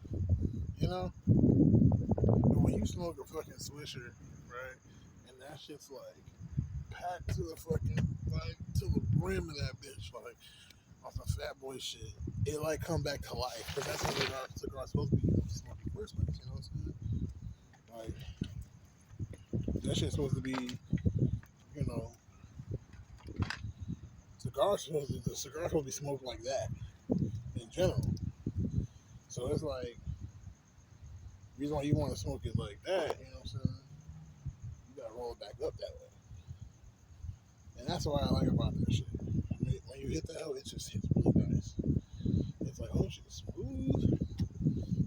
you know. But when you smoke a fucking swisher, right, and that shit's like packed to the fucking like to the brim of that bitch, like on some fat boy shit. It like come back to life because that's what cigar's supposed to be used to smoke in the first place. You know what I'm saying? Like that shit's supposed to be, you know, the cigar's supposed to be smoked like that in general. So it's like the reason why you want to smoke it like that. You know what I'm saying? You gotta roll it back up that way, and that's what I like about that shit. When you hit that, it just hits really nice. It's like, oh shit, smooth,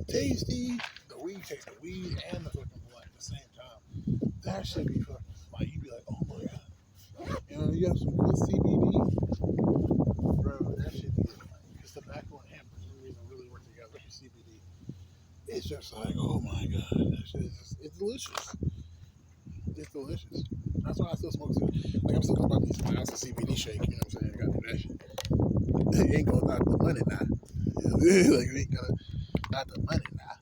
tasty. The weed tastes the weed and the fucking blunt at the same time. That should be fucking like you'd be like, oh my god. You know, you have some good CBD, bro. That should be like because tobacco and hemp for some reason really work together with CBD. It's just like, oh my god, that shit is just, it's delicious. It's delicious. That's why I still smoke. Like I'm still gonna buy me some ounce of CBD shake. You know what I'm saying? I gotta do that shit. It ain't gonna not the money now. You know what I mean? Like we ain't gonna not the money now.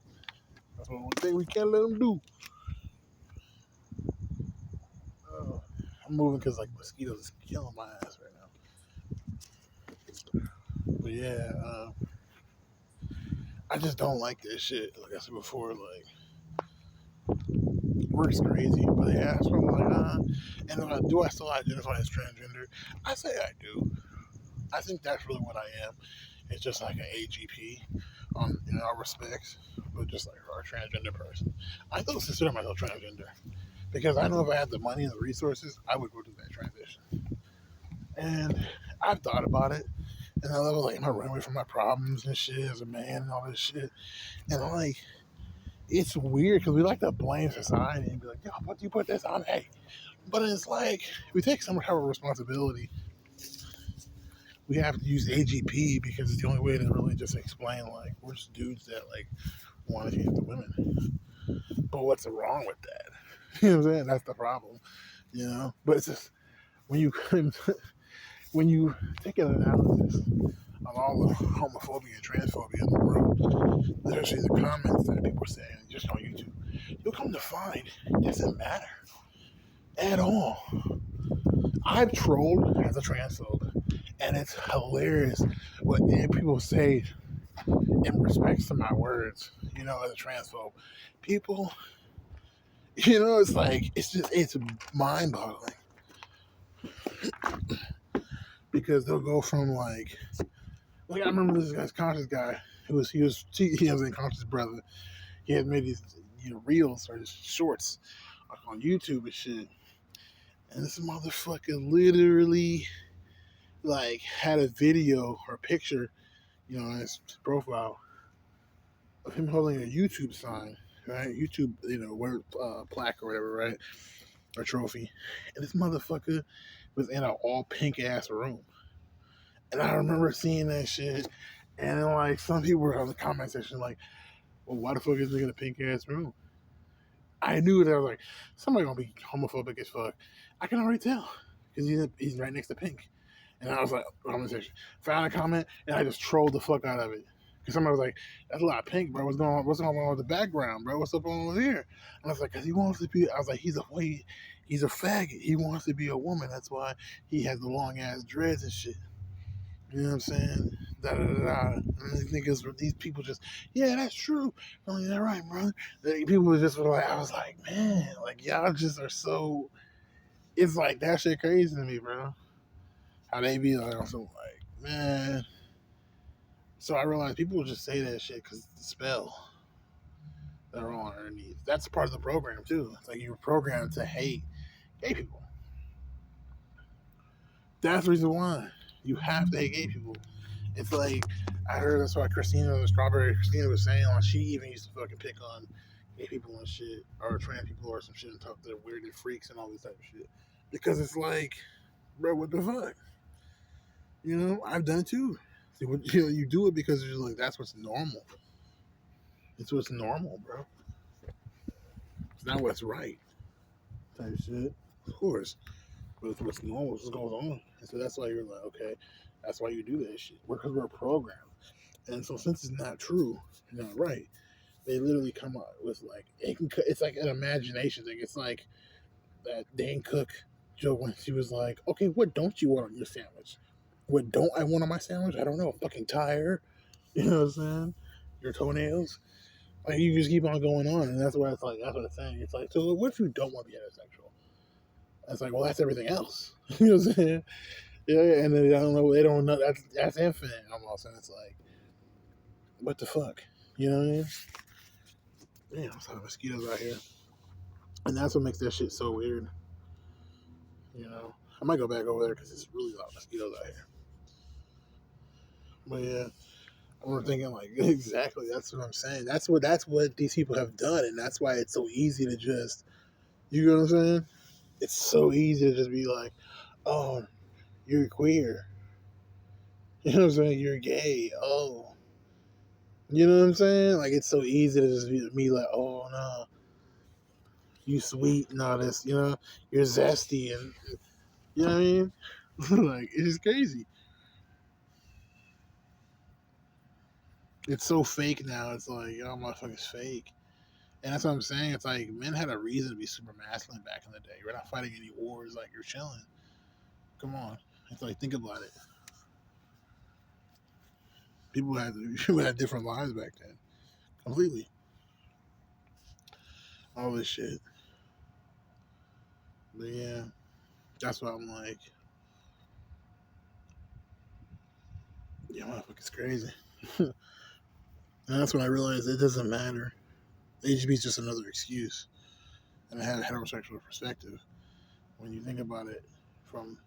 That's one thing we can't let them do. Oh, I'm moving because like mosquitoes is killing my ass right now. But yeah, I just don't like this shit. Like I said before, like works crazy. But yeah, that's what I'm like, and do I still identify as transgender? I say I do. I think that's really what I am. It's just like an AGP in all respects, but just like a transgender person. I still consider myself transgender because I know if I had the money and the resources, I would go do that transition. And I've thought about it, and I love like, am I running away from my problems and shit as a man and all this shit? And like, it's weird because we like to blame society and be like, yo, what you put this on me? But it's like, we take some kind of responsibility. We have to use AGP because it's the only way to really just explain like we're just dudes that like want to change the women. But what's wrong with that? You know what I'm saying? That's the problem. You know? But it's just when you when you take an analysis of all the homophobia and transphobia in the world, especially the comments that people are saying just on YouTube, you'll come to find it doesn't matter at all. I've trolled as a transphobe, and it's hilarious what people say in respects to my words, you know, as a transphobe. People, you know, it's like, it's mind boggling because they'll go from I remember this guy's conscious guy he was a conscious brother. He had made these, you know, reels or just shorts like on YouTube and shit. And this motherfucker literally had a video or a picture, you know, on his profile of him holding a YouTube sign, right? YouTube, you know, word plaque or whatever, right? Or trophy. And this motherfucker was in an all pink ass room. And I remember seeing that shit. And then, some people were on the comment section well, why the fuck is he in a pink ass room? I knew that I was like, somebody gonna be homophobic as fuck. I can already tell because he's right next to pink. And I was like, comment section, found a comment, and I just trolled the fuck out of it. Because somebody was like, that's a lot of pink, bro. What's going on? What's going on with the background, bro? What's up on here? And I was like, because he wants to be, I was like, he's a faggot. He wants to be a woman. That's why he has the long ass dreads and shit. You know what I'm saying? Da da da da. And these people just, yeah, that's true. Oh, yeah, right, brother. People were just like, I was like, man, y'all just are so. It's like that shit crazy to me, bro. How they be like, I'm man. So I realized people just say that shit because the spell that are on underneath. That's part of the program too. It's like you're programmed to hate gay people. That's the reason why you have to hate gay people. It's like I heard that's why Strawberry Christina was saying she even used to fucking pick on gay people and shit, or trans people or some shit and talk they're weird and freaks and all this type of shit. Because it's like, bro, what the fuck? You know, I've done it too. You do it because you're like, that's what's normal. It's what's normal, bro. It's not what's right. Type shit. Of course. But it's what's normal, it's what goes on. And so that's why you're like, okay, that's why you do that shit. Because we're programmed. And so since it's not true, not right, they literally come up with it's like an imagination thing. It's like that Dane Cook joke when she was like, okay, what don't you want on your sandwich? What don't I want on my sandwich? I don't know, a fucking tire. You know what I'm saying? Your toenails. Like you just keep on going on, and that's why it's like that's what it's saying. It's like, so what if you don't want to be heterosexual? It's like, well, that's everything else. You know what I'm saying? Yeah, and then they don't know that's infinite almost, and it's like, what the fuck? You know what I mean? Damn, there's a lot of mosquitoes out here, and that's what makes that shit so weird. You know, I might go back over there because it's really a lot of mosquitoes out here. But yeah, I'm thinking exactly. That's what I'm saying. That's what these people have done, and that's why it's so easy to just, you know what I'm saying? It's so easy to just be like, oh, you're queer. You know what I'm saying? You're gay. Oh, you know what I'm saying? Like it's so easy to just be like, oh no, you sweet and all this. You know, you're zesty and you know what I mean? Like it's crazy. It's so fake now. It's like, oh, motherfucker's fake. And that's what I'm saying. It's like men had a reason to be super masculine back in the day. You're not fighting any wars. Like you're chilling. Come on. It's like think about it. People had different lives back then. Completely. All this shit. But yeah, that's why I'm like, yeah, motherfucker's crazy. And that's when I realized it doesn't matter. HB is just another excuse. And I have a heterosexual perspective. When you think about it from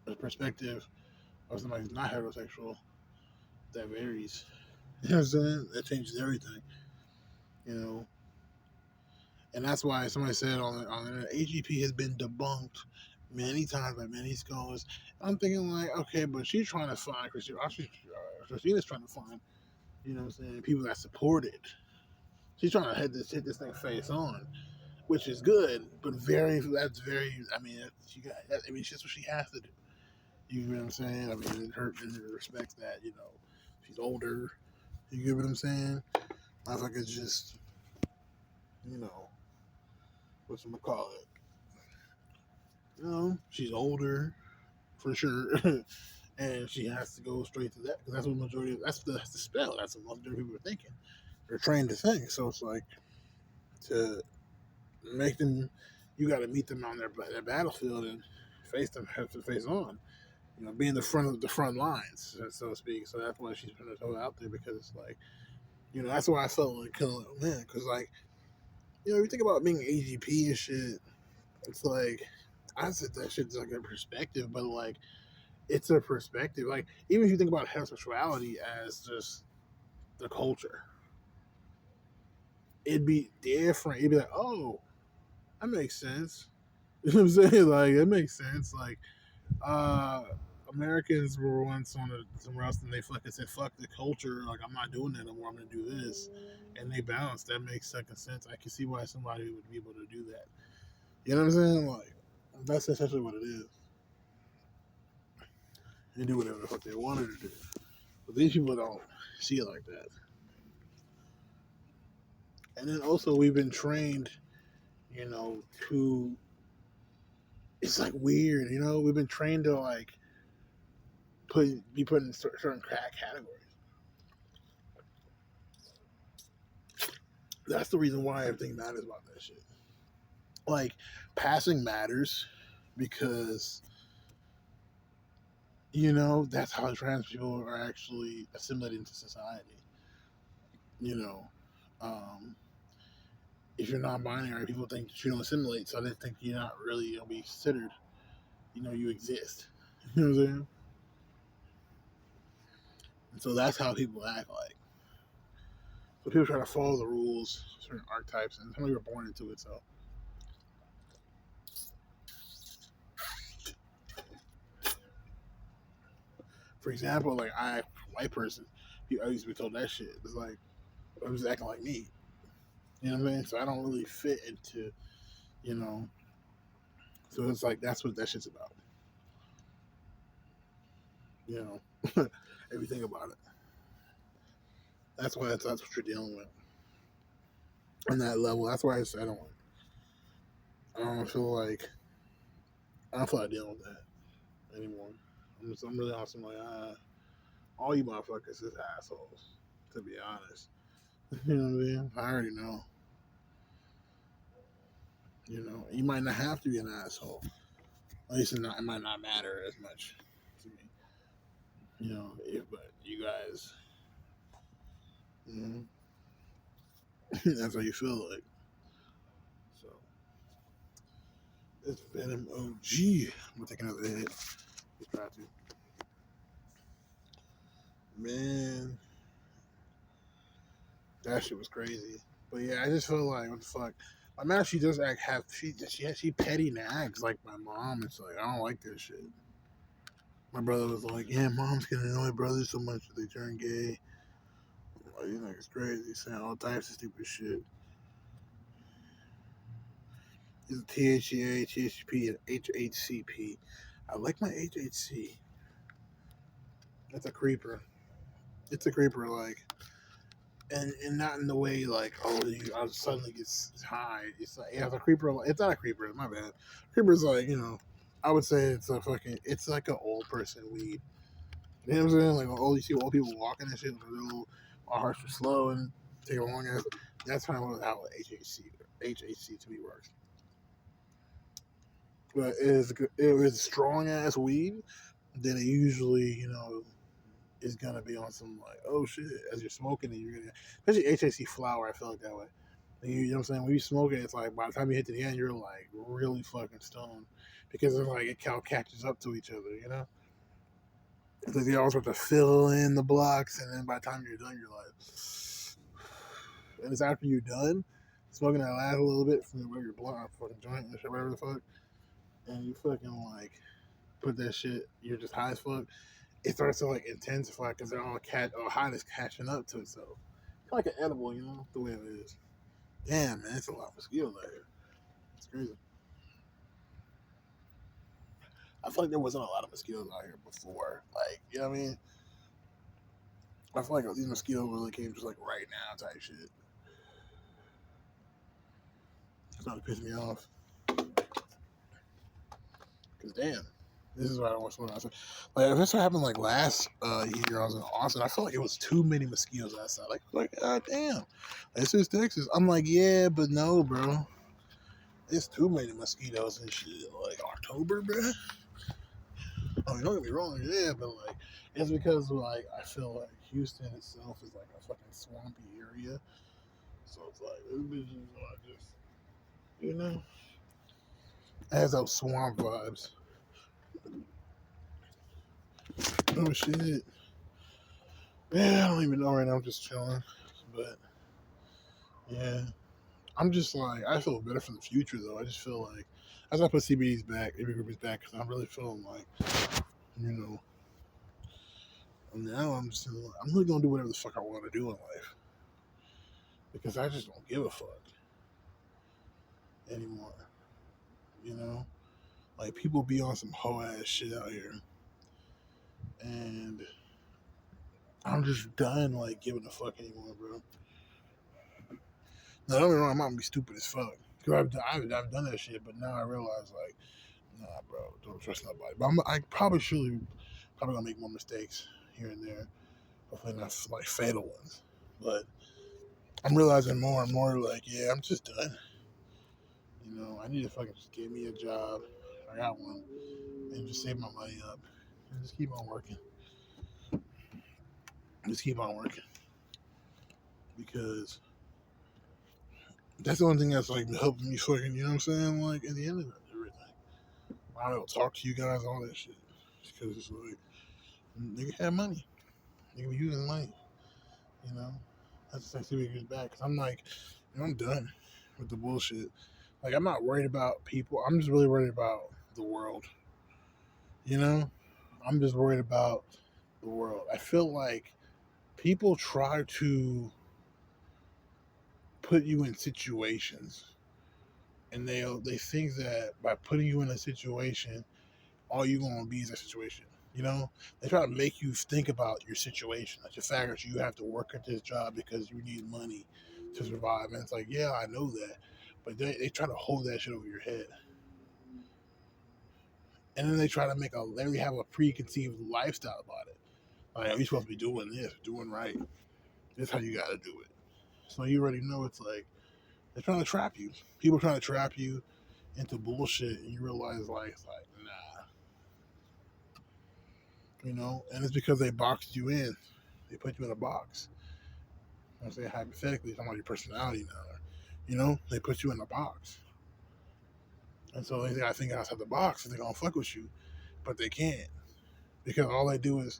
a perspective of somebody who's not heterosexual, that varies. You know what I'm saying? That changes everything. You know? And that's why somebody said on the AGP has been debunked many times by many scholars. I'm thinking okay, but she's trying to find Christina's trying to find, you know what I'm saying, people that support it. She's trying to hit this thing face on, which is good, but very that's very. I mean, she got. I mean, that's what she has to do. You know what I'm saying? I mean, it respects that. You know, she's older. You get what I'm saying? I think it's just, you know, what's gonna call it? You know, she's older for sure, and she has to go straight to that because that's what majority of that's the spell. That's what majority of people are thinking. They're trained to think. So it's like to make them, you got to meet them on their battlefield and face them have to face on. You know, be in the front of the front lines, so to speak. So that's why she's putting herself out there because it's like, you know, that's why I felt like killing man because like, you know, you think about being AGP and shit. It's like I said that shit's like a perspective, but like it's a perspective. Like even if you think about heterosexuality as just the culture, it'd be different. It'd be like, oh, that makes sense. You know what I'm saying? Like it makes sense. Like uh Americans were once on somewhere else and they fucking said fuck the culture. Like I'm not doing that anymore. I'm gonna do this, and they balanced. That makes second sense. I can see why somebody would be able to do that. You know what I'm saying? Like that's essentially what it is. They do whatever the fuck they wanted to do. But these people don't see it like that. And then also we've been trained, you know, to it's like weird, you know, we've been trained to like be put in certain categories. That's the reason why everything matters about that shit. Like passing matters because you know that's how trans people are actually assimilated into society. You know, um, if you're non-binary, people think that you don't assimilate, so they think you're not really gonna be considered. You know, you exist. You know what I'm saying? And so that's how people act like. So people try to follow the rules, certain archetypes, and some of you are born into it. So, for example, like I, white person, I used to be told that shit. It's like I was acting like me. You know what I mean? So I don't really fit into, you know. So it's like that's what that shit's about. You know, everything about it. That's why that's what you're dealing with on that level. That's why I don't feel like I don't feel like dealing with that anymore. I'm really awesome. Like all you motherfuckers is assholes. To be honest, you know what I mean. I already know. You know, you might not have to be an asshole. At least it might not matter as much to me. You know, but you guys, mm-hmm. That's how you feel like. So it's Venom OG. I'm gonna take another hit. Just try to. Man, that shit was crazy. But yeah, I just feel like what the fuck. My mom, she does act have she petty nags like my mom. It's like I don't like this shit. My brother was like, "Yeah, moms can annoy brothers so much that they turn gay." I'm like, you know, it's crazy, saying all types of stupid shit. It's THCA, THCP, and HHCP. I like my HHC. That's a creeper. It's a creeper, like, and not in the way like, oh, you I suddenly gets high. It's like, yeah, it's a creeper. It's not a creeper. My bad. Creeper's like, you know, I would say it's like an old person weed. You know what I'm saying? Like, oh, you see old people walking and shit, with their little hearts are slow and take a long ass. That's kind of how HHC to me works. But it is strong ass weed, then it usually, you know, is gonna be on some like, oh shit, as you're smoking and you're gonna, especially HAC flower, I feel like that way. You know what I'm saying? When you smoke it, it's like by the time you hit to the end, you're like really fucking stoned because it's like it kind of catches up to each other, you know? It's like they always have to fill in the blocks, and then by the time you're done, you're like, and it's after you're done smoking that last little bit from where your blunt or fucking joint and shit, whatever the fuck, and you fucking like put that shit, you're just high as fuck. It starts to like intensify because they're all hot is catching up to itself. Kind of like an edible, you know, the way it is. Damn, man, it's a lot of mosquitoes out here. It's crazy. I feel like there wasn't a lot of mosquitoes out here before. Like, you know what I mean? I feel like these mosquitoes really came just like right now type shit. It's not to piss me off. Cause damn, this is what I don't want someone else. Like if this happened like last year, I was in Austin. I felt like it was too many mosquitoes outside. Like god damn, this is Texas. I'm like, yeah, but no, bro. It's too many mosquitoes and shit. Like October, bro. I mean, don't get me wrong, yeah, but like it's because like I feel like Houston itself is like a fucking swampy area. So it's like this bitch is like just you know, it has those swamp vibes. Oh shit. Yeah, I don't even know right now. I'm just chilling, but yeah, I'm just like I feel better for the future though. I just feel like as I put CBD's back, every group is back because I'm really feeling like you know. Now I'm really gonna do whatever the fuck I want to do in life because I just don't give a fuck anymore. You know, like people be on some hoe ass shit out here, and I'm just done like giving a fuck anymore, bro. Now don't get me wrong, I'm not gonna be stupid as fuck because I've done that shit, but now I realize like. Nah, bro, don't trust nobody. But I probably gonna make more mistakes here and there. Hopefully not like fatal ones. But I'm realizing more and more like, yeah, I'm just done. You know, I need to fucking just get me a job. I got one, and just save my money up and just keep on working. Just keep on working because that's the only thing that's like helping me fucking. You know what I'm saying? Like at the end of everything, I don't talk to you guys, all that shit, because it's like nigga have money. Nigga be using money. You know, that's the see what gets back. Cause I'm like, you know, I'm done with the bullshit. Like, I'm not worried about people. I'm just really worried about the world. You know, I'm just worried about the world. I feel like people try to put you in situations, and they think that by putting you in a situation, all you're gonna be is a situation. You know, they try to make you think about your situation, like the fact that you have to work at this job because you need money to survive. And it's like, yeah, I know that, but they try to hold that shit over your head, and then they try to they have a preconceived lifestyle about it. Like, are you supposed to be doing this, doing right? This is how you got to do it. So you already know it's like they're trying to trap you. People trying to trap you into bullshit, and you realize like it's like nah, you know. And it's because they boxed you in. They put you in a box. I'm saying hypothetically, talking about your personality now. You know, they put you in a box. And so they got to think outside the box if they're going to fuck with you. But they can't. Because all they do is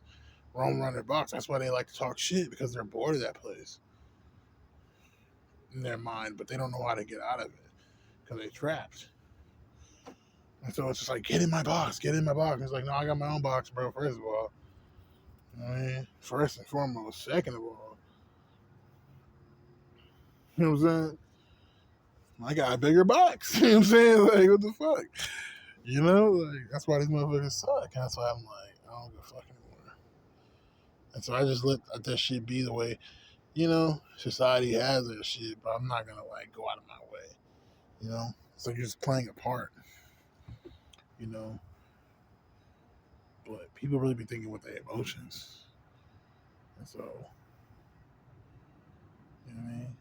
roam around their box. That's why they like to talk shit, because they're bored of that place in their mind. But they don't know how to get out of it because they're trapped. And so it's just like, get in my box, get in my box. And it's like, no, I got my own box, bro, first of all. You know what I mean? First and foremost. Second of all, you know what I'm saying? I got a bigger box. You know what I'm saying? Like, what the fuck? You know, like that's why these motherfuckers suck. And that's why I'm like, I don't give a fuck anymore. And so I just let that shit be the way, you know, society has their shit, but I'm not gonna like go out of my way. You know? So you're just playing a part, you know. But people really be thinking with their emotions. And so, you know what I mean?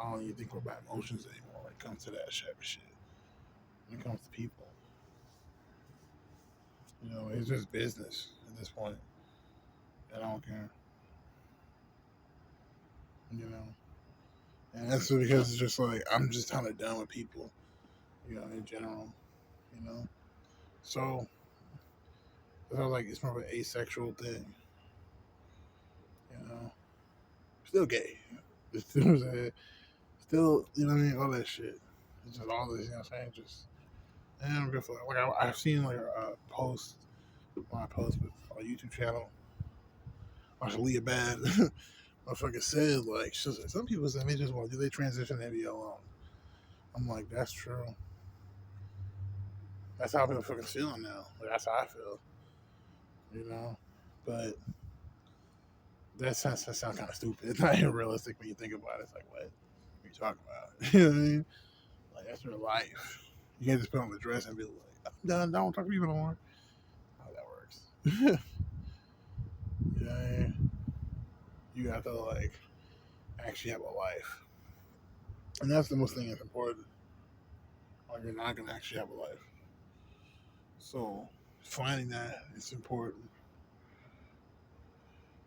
I don't even think we're about emotions anymore when it comes to that type of shit. When it comes to people. You know, it's just business at this point. And I don't care. You know? And that's because it's just like I'm just kind of done with people, you know, in general, you know. So I feel like it's more of an asexual thing, you know. Still gay, still, you know what I mean, all that shit. It's just all this, you know what I'm saying? Just and I'm good for that. Like I've seen like a post, my post with on a YouTube channel. Watch Leah Bad. Motherfucker said, like, some people say they just want to do their transition and be alone. I'm like, that's true. That's how people fucking feeling now. Like, that's how I feel, you know? But that sounds kind of stupid. It's not even realistic when you think about it. It's like, what are you talking about? You know what I mean? Like, that's your life. You can't just put on the dress and be like, I'm done, don't talk to people no more. How that works. Yeah, you have to, like, actually have a life. And that's the most thing that's important. Like, you're not going to actually have a life. So, finding that is important.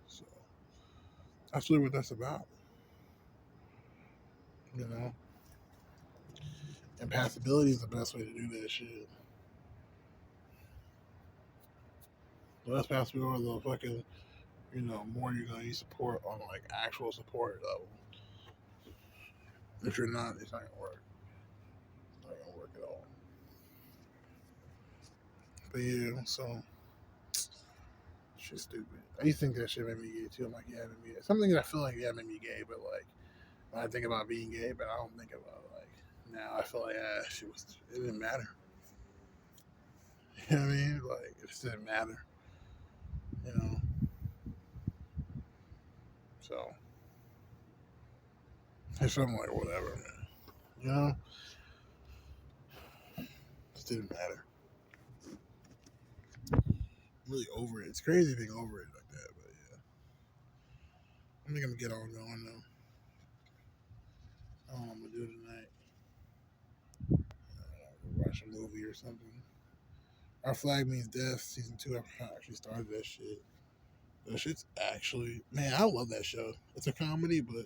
So, that's really what that's about. You know? Impassibility is the best way to do that shit. The less passive you are, the fucking, more you're gonna need support on like actual support level. If you're not, it's not gonna work. It's not gonna work at all. But yeah, so shit's stupid. I used to think that shit made me gay too. I'm like, yeah, it made me gay. Something that I feel like made me gay, but like when I think about being gay, but I don't think about it, like now I feel like it didn't matter. You know what I mean? Like it just didn't matter. You know. So it's something like whatever, man. You know? It just didn't matter. I'm really over it. It's crazy being over it like that, but yeah. I think I'm gonna get on going though. I don't know what I'm gonna do tonight. Watch a movie or something. Our Flag Means Death season 2. I actually started that shit. That shit's actually, man, I love that show. It's a comedy, but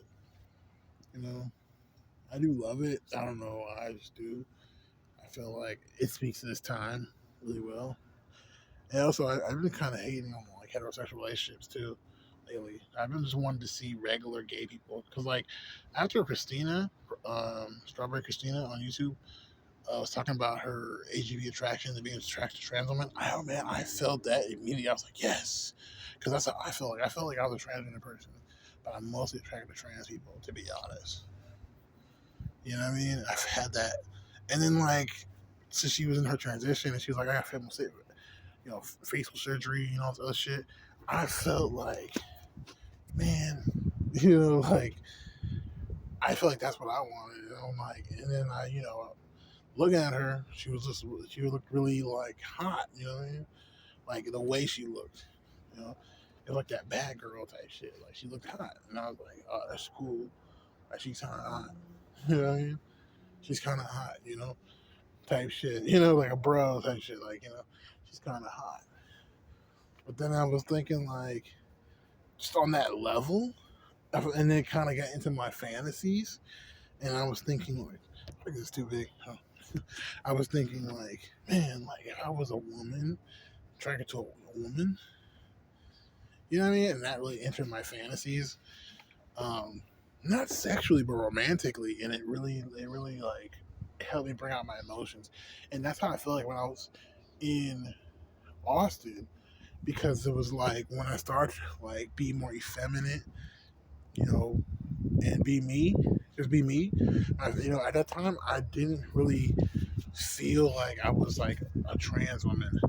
you know, I do love it. I don't know, I just do. I feel like it speaks to this time really well. And also, I've been kind of hating on like heterosexual relationships too lately. I've been just wanting to see regular gay people because, like, after Christina, Strawberry Christina on YouTube, was talking about her AGB attraction and being attracted to trans women. I felt that immediately. I was like, yes, because that's how I felt like. I felt like I was a transgender person, but I'm mostly attracted to trans people, to be honest. You know what I mean? I've had that, and then like, since she was in her transition and she was like, I got facial surgery, all this other shit. I felt like, man, like I felt like that's what I wanted. I'm like, and then looking at her, she looked really like hot. You know what I mean? Like the way she looked, you know, it was like that bad girl type shit. Like she looked hot, and I was like, oh, that's cool. Like she's kind of hot. You know what I mean? She's kind of hot. Type shit. Like a bro type shit. Like she's kind of hot. But then I was thinking like, just on that level, and then kind of got into my fantasies, and I was thinking like, this is too big. Huh? I was thinking like, man, like if I was a woman, attracted to a woman, you know what I mean, and that really entered my fantasies, not sexually but romantically, and it really like helped me bring out my emotions, and that's how I feel like when I was in Austin, because it was like when I started like be more effeminate, you know, and be me, just be me. At that time I didn't really feel like I was like a trans woman,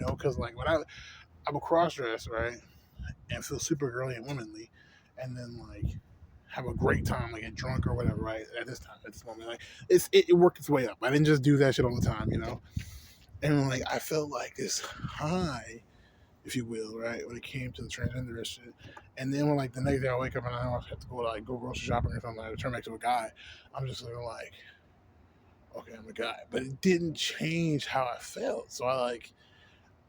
because like when I'm a cross dress, right, and feel super girly and womanly, and then like have a great time, like get drunk or whatever, right? At this moment, like it worked its way up. I didn't just do that shit all the time, and like I felt like this high, if you will, right, when it came to the transgender shit. And then when like the next day I wake up and I know I have to go grocery shopping or something, like, I turn back to a guy, I'm just like, okay, I'm a guy. But it didn't change how I felt. So I like,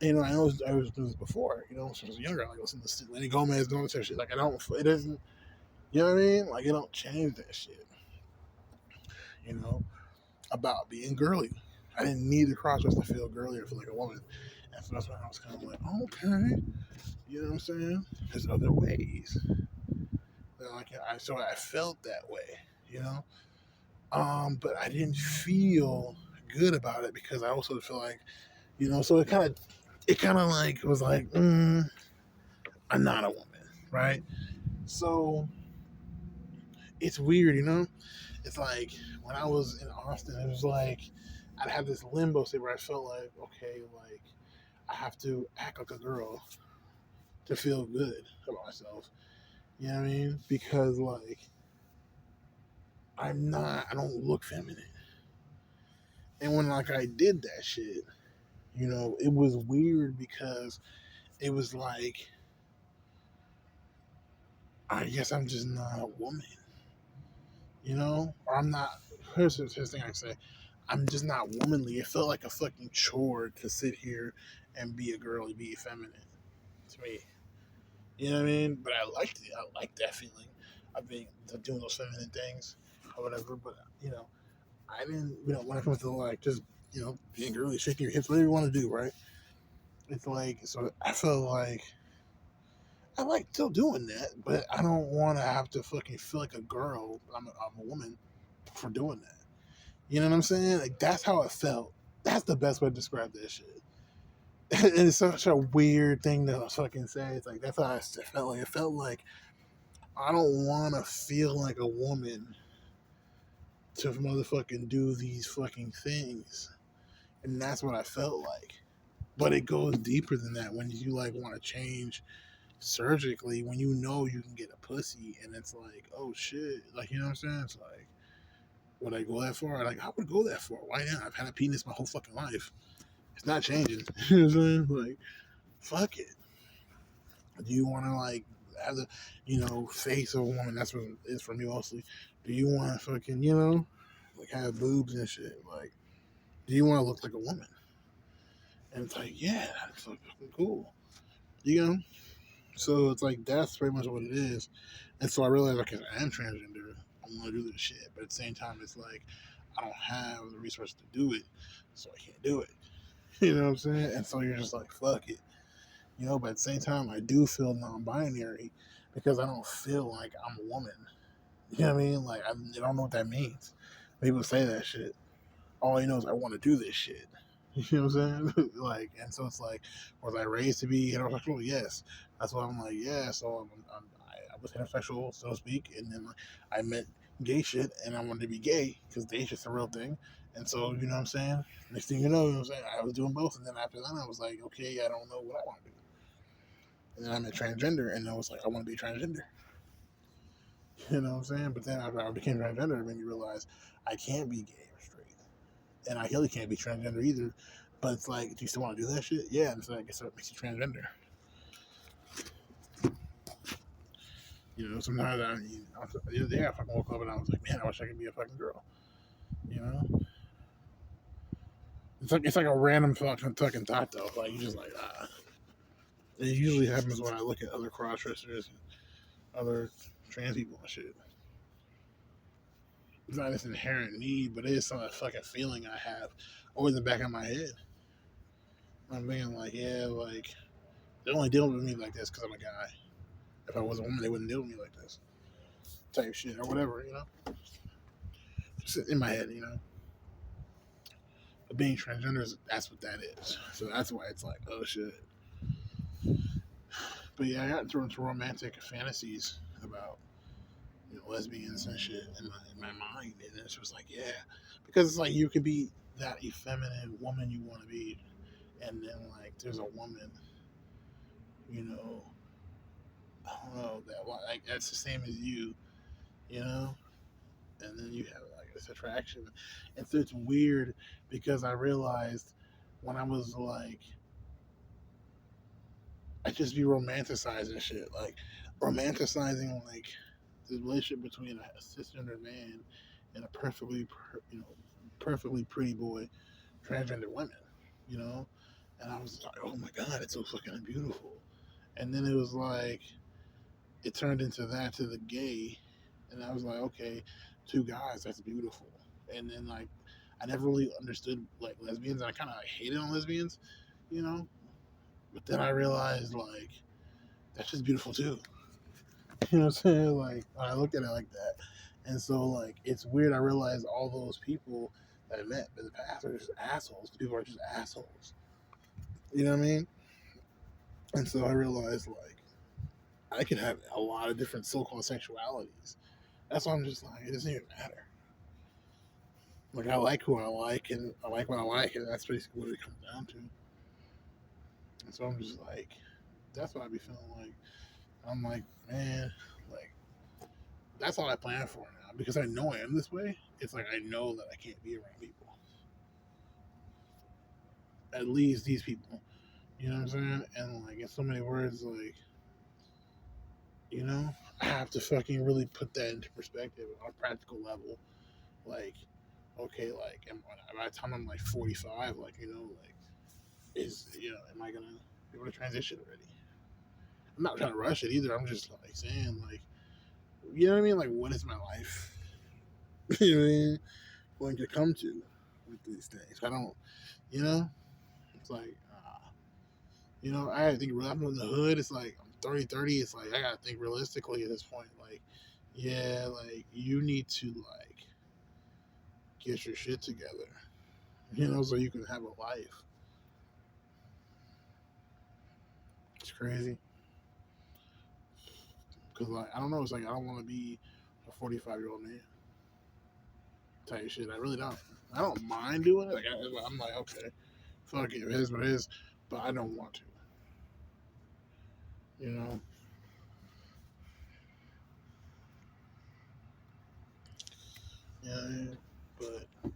I was doing this before, when I was younger. I like listen to Lenny Gomez doing this shit. Like it doesn't, you know what I mean? Like it don't change that shit, you know, about being girly. I didn't need the cross dress to feel girly or feel like a woman. And so that's why I was kind of like, okay, you know what I'm saying? There's other ways. So I felt that way, you know. But I didn't feel good about it because I also feel like, so it kind of like was like, I'm not a woman, right? So it's weird, you know. It's like when I was in Austin, it was like I'd have this limbo state where I felt like, okay, like I have to act like a girl to feel good about myself. You know what I mean? Because like I don't look feminine. And when like I did that shit, you know, it was weird because it was like I guess I'm just not a woman, you know? Or I'm not. Here's the thing I say. I'm just not womanly. It felt like a fucking chore to sit here and be a girl and be feminine to me. You know what I mean? But I liked it. I liked that feeling of being doing those feminine things or whatever. But you know, I didn't. You know, when it comes to like just being girly, shaking your hips, whatever you want to do, right? It's like so. I feel like I like still doing that, but I don't want to have to fucking feel like a girl. I'm a woman for doing that. You know what I'm saying? Like that's how it felt. That's the best way to describe that shit. And it's such a weird thing to fucking say. It's like that's how I felt like. It felt like I don't want to feel like a woman to motherfucking do these fucking things, and that's what I felt like. But it goes deeper than that when you like want to change surgically when you know you can get a pussy and it's like oh shit, like you know what I'm saying? It's like would I go that far? Like I would go that far. Why not? I've had a penis my whole fucking life. It's not changing. You know what I'm saying? Like fuck it. Do you want to like have the face of a woman? That's what it is for me mostly. Do you want to fucking like have boobs and shit? Like do you want to look like a woman? And it's like yeah, that's fucking cool. You know. So it's like that's pretty much what it is. And so I realized okay, I am transgender. I want to do this shit, but at the same time, it's like I don't have the resources to do it, so I can't do it. You know what I'm saying? And so you're just like fuck it. But at the same time, I do feel non-binary because I don't feel like I'm a woman. You know what I mean? Like I don't know what that means. People say that shit. All I know is I want to do this shit. You know what I'm saying? Like, and so it's like, was I raised to be heterosexual? Yes. That's why I'm like, yeah. So I was heterosexual, so to speak, and then I met gay shit, and I wanted to be gay because gay shit's a real thing. And so, you know what I'm saying? Next thing you know what I'm saying? I was doing both, and then after that, I was like, okay, I don't know what I want to do. And then I met transgender, and I was like, I want to be transgender. You know what I'm saying? But then after I became transgender, it made me realize I can't be gay or straight, and I really can't be transgender either. But it's like, do you still want to do that shit? Yeah, and it's like, so it makes you transgender. Sometimes the other day I fucking woke up and I was like, man, I wish I could be a fucking girl. You know, it's like a random fucking thought though. Like you just like ah. It usually happens when I look at other cross dressers and other trans people and shit. It's not this inherent need, but it is some fucking feeling I have always in the back of my head. I'm being like, yeah, like they only deal with me like this because I'm a guy. If I was a woman, they wouldn't deal with me like this. Type shit or whatever, Just in my head. But being transgender that's what that is. So that's why it's like, oh shit. But yeah, I got thrown into romantic fantasies about lesbians and shit in my mind, and it's just like, yeah, because it's like you could be that effeminate woman you want to be, and then like there's a woman, you know, I don't know that like that's the same as you, and then you have like this attraction, and so it's weird because I realized when I was like, I just be romanticizing shit, like romanticizing like the relationship between a cisgender man and a perfectly pretty boy, transgender women, you know? And I was like, oh my God, it's so fucking beautiful. And then it was like, it turned into that to the gay. And I was like, okay, two guys, that's beautiful. And then, like, I never really understood, like, lesbians. And I kind of like, hated on lesbians, you know? But then I realized, like, that's just beautiful too. You know what I'm saying? Like, I look at it like that. And so, like, it's weird. I realize all those people that I met in the past are just assholes. People are just assholes. You know what I mean? And so I realized, like, I can have a lot of different so called sexualities. That's why I'm just like, it doesn't even matter. Like, I like who I like, and I like what I like, and that's basically what it comes down to. And so I'm just like, that's what I be feeling like. I'm like, man, like, that's all I plan for now because I know I am this way. It's like I know that I can't be around people. At least these people. You know what I'm saying? And like in so many words, like, you know, I have to fucking really put that into perspective on a practical level. Like, okay, like, by the time I'm like 45, like, you know, like, am I gonna be able to transition already? I'm not trying to rush it either. I'm just like saying, like, you know what I mean? Like, what is my life? You know what I mean? Going to come to with these things. I don't, you know, it's like, I gotta think. I'm in the hood. It's like I'm 30. It's like I gotta think realistically at this point. Like, yeah, like you need to like get your shit together, so you can have a life. It's crazy because like I don't know. It's like I don't want to be a 45-year-old man. Type shit. I really don't. I don't mind doing it. Like I'm like okay, fuck it. It is what it is. But I don't want to. You know. Yeah. But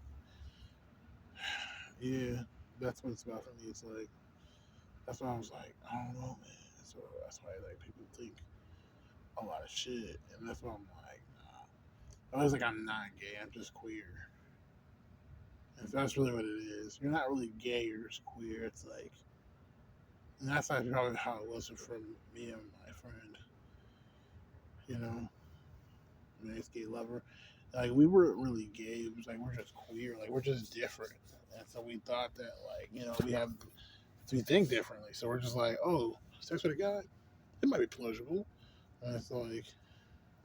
yeah, that's what it's about for me. It's like that's why I was like I don't know, man. So that's why like people think a lot of shit, and that's why I'm like, nah. I was like, I'm not gay. I'm just queer. And so that's really what it is. You're not really gay. You're just queer. It's like, and that's like probably how it was for me and my friend. You know, nice gay lover. Like we weren't really gay. It was like we're just queer. Like we're just different. And so we thought that like we think differently. So we're just like, oh, sex with a guy, it might be pleasurable. And it's like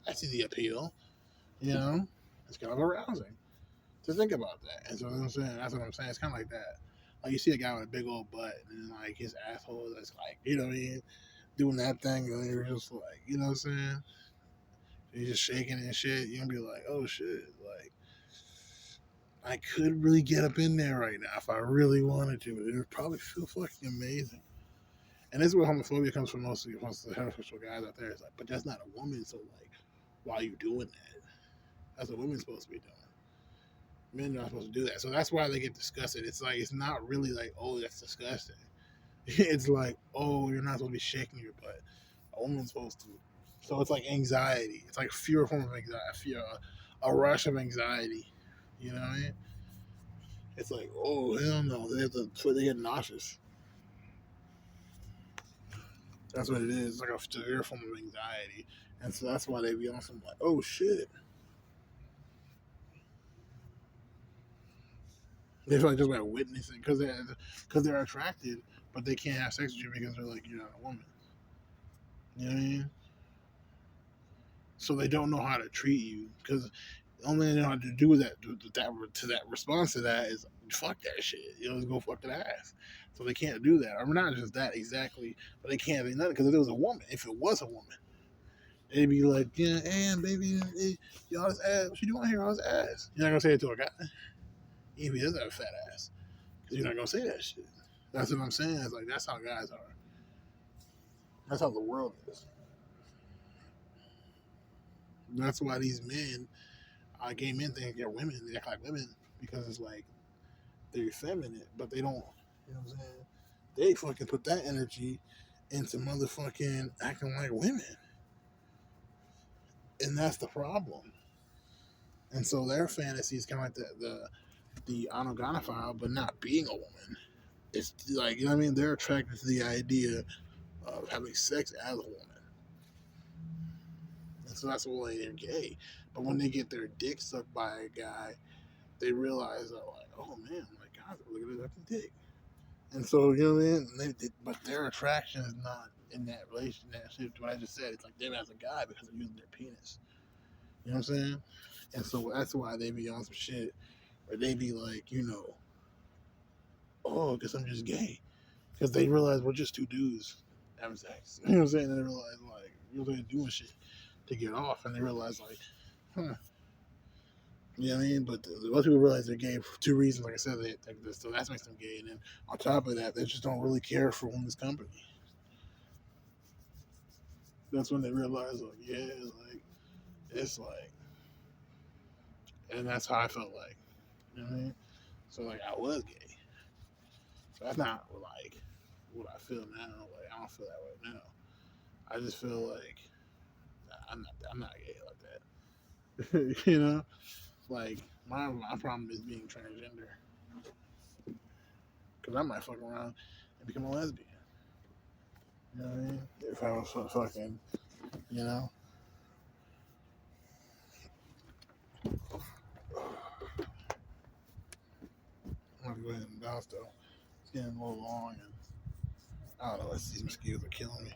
I see the appeal. You know, it's kind of arousing to think about that. And so I'm saying that's what I'm saying. It's kind of like that. Like you see a guy with a big old butt and like his asshole that's like what I mean, doing that thing, and you're just like, you know what I'm saying? He's just shaking and shit. You're gonna be like, oh shit, like I could really get up in there right now if I really wanted to. It would probably feel fucking amazing. And this is where homophobia comes from most of the heterosexual guys out there. It's like, but that's not a woman, so like, why are you doing that? That's what women's supposed to be doing. Men are not supposed to do that. So that's why they get disgusted. It's like it's not really like, oh, that's disgusting. It's like, oh, you're not supposed to be shaking your butt. A woman's supposed to. So it's like anxiety. It's like fear form of anxiety, fear, a rush of anxiety. You know what I mean? It's like, oh hell no, they get nauseous. That's what it is. It's like a severe form of anxiety, and so that's why they be on some like, oh shit. They feel like just by witnessing because they're attracted, but they can't have sex with you because they're like you're not a woman. You know what I mean? So they don't know how to treat you because the only thing they know how to do with that response to that is fuck that shit. Just go fuck that ass. So they can't do that. Or not just that exactly, but they can't do nothing because if it was a woman, they'd be like, yeah, and baby, y'all this ass. What you doing here? All this ass. You're not gonna say it to a guy, even if he does have a fat ass, because you're not gonna say that shit. That's what I'm saying. It's like that's how guys are. That's how the world is. That's why these men, gay men, think they're women. They act like women because it's like they're effeminate, but they don't. You know what I'm saying? They fucking put that energy into motherfucking acting like women, and that's the problem. And so their fantasy is kind of like the anogonophile, but not being a woman. It's like you know what I mean. They're attracted to the idea of having sex as a woman, and so that's why they're gay. But when they get their dick sucked by a guy, they realize that like, oh man, my God, look at his fucking dick. And so you know what I mean. But their attraction is not in that relation. That shit. What I just said, it's like them as a guy because they're using their penis. You know what I'm saying? And so that's why they be on some shit, or they be like, oh, because I'm just gay. Because they realize we're just two dudes having sex. You know what I'm saying? And they realize, like, you're really doing shit to get off. And they realize, like, huh. You know what I mean? But most people realize they're gay for two reasons. Like I said, so that makes them gay. And then on top of that, they just don't really care for women's company. That's when they realize, like, yeah, like, it's like, and that's how I felt like. You know what I mean? So, like, I was gay. So that's not, like, what I feel now. Like, I don't feel that way now. I just feel like I'm not gay like that. You know? Like, my problem is being transgender. Because I might fuck around and become a lesbian. You know what I mean? If I was fucking, you know? I'm gonna go ahead and bounce though. It's getting a little long and I don't know, these mosquitoes are killing me.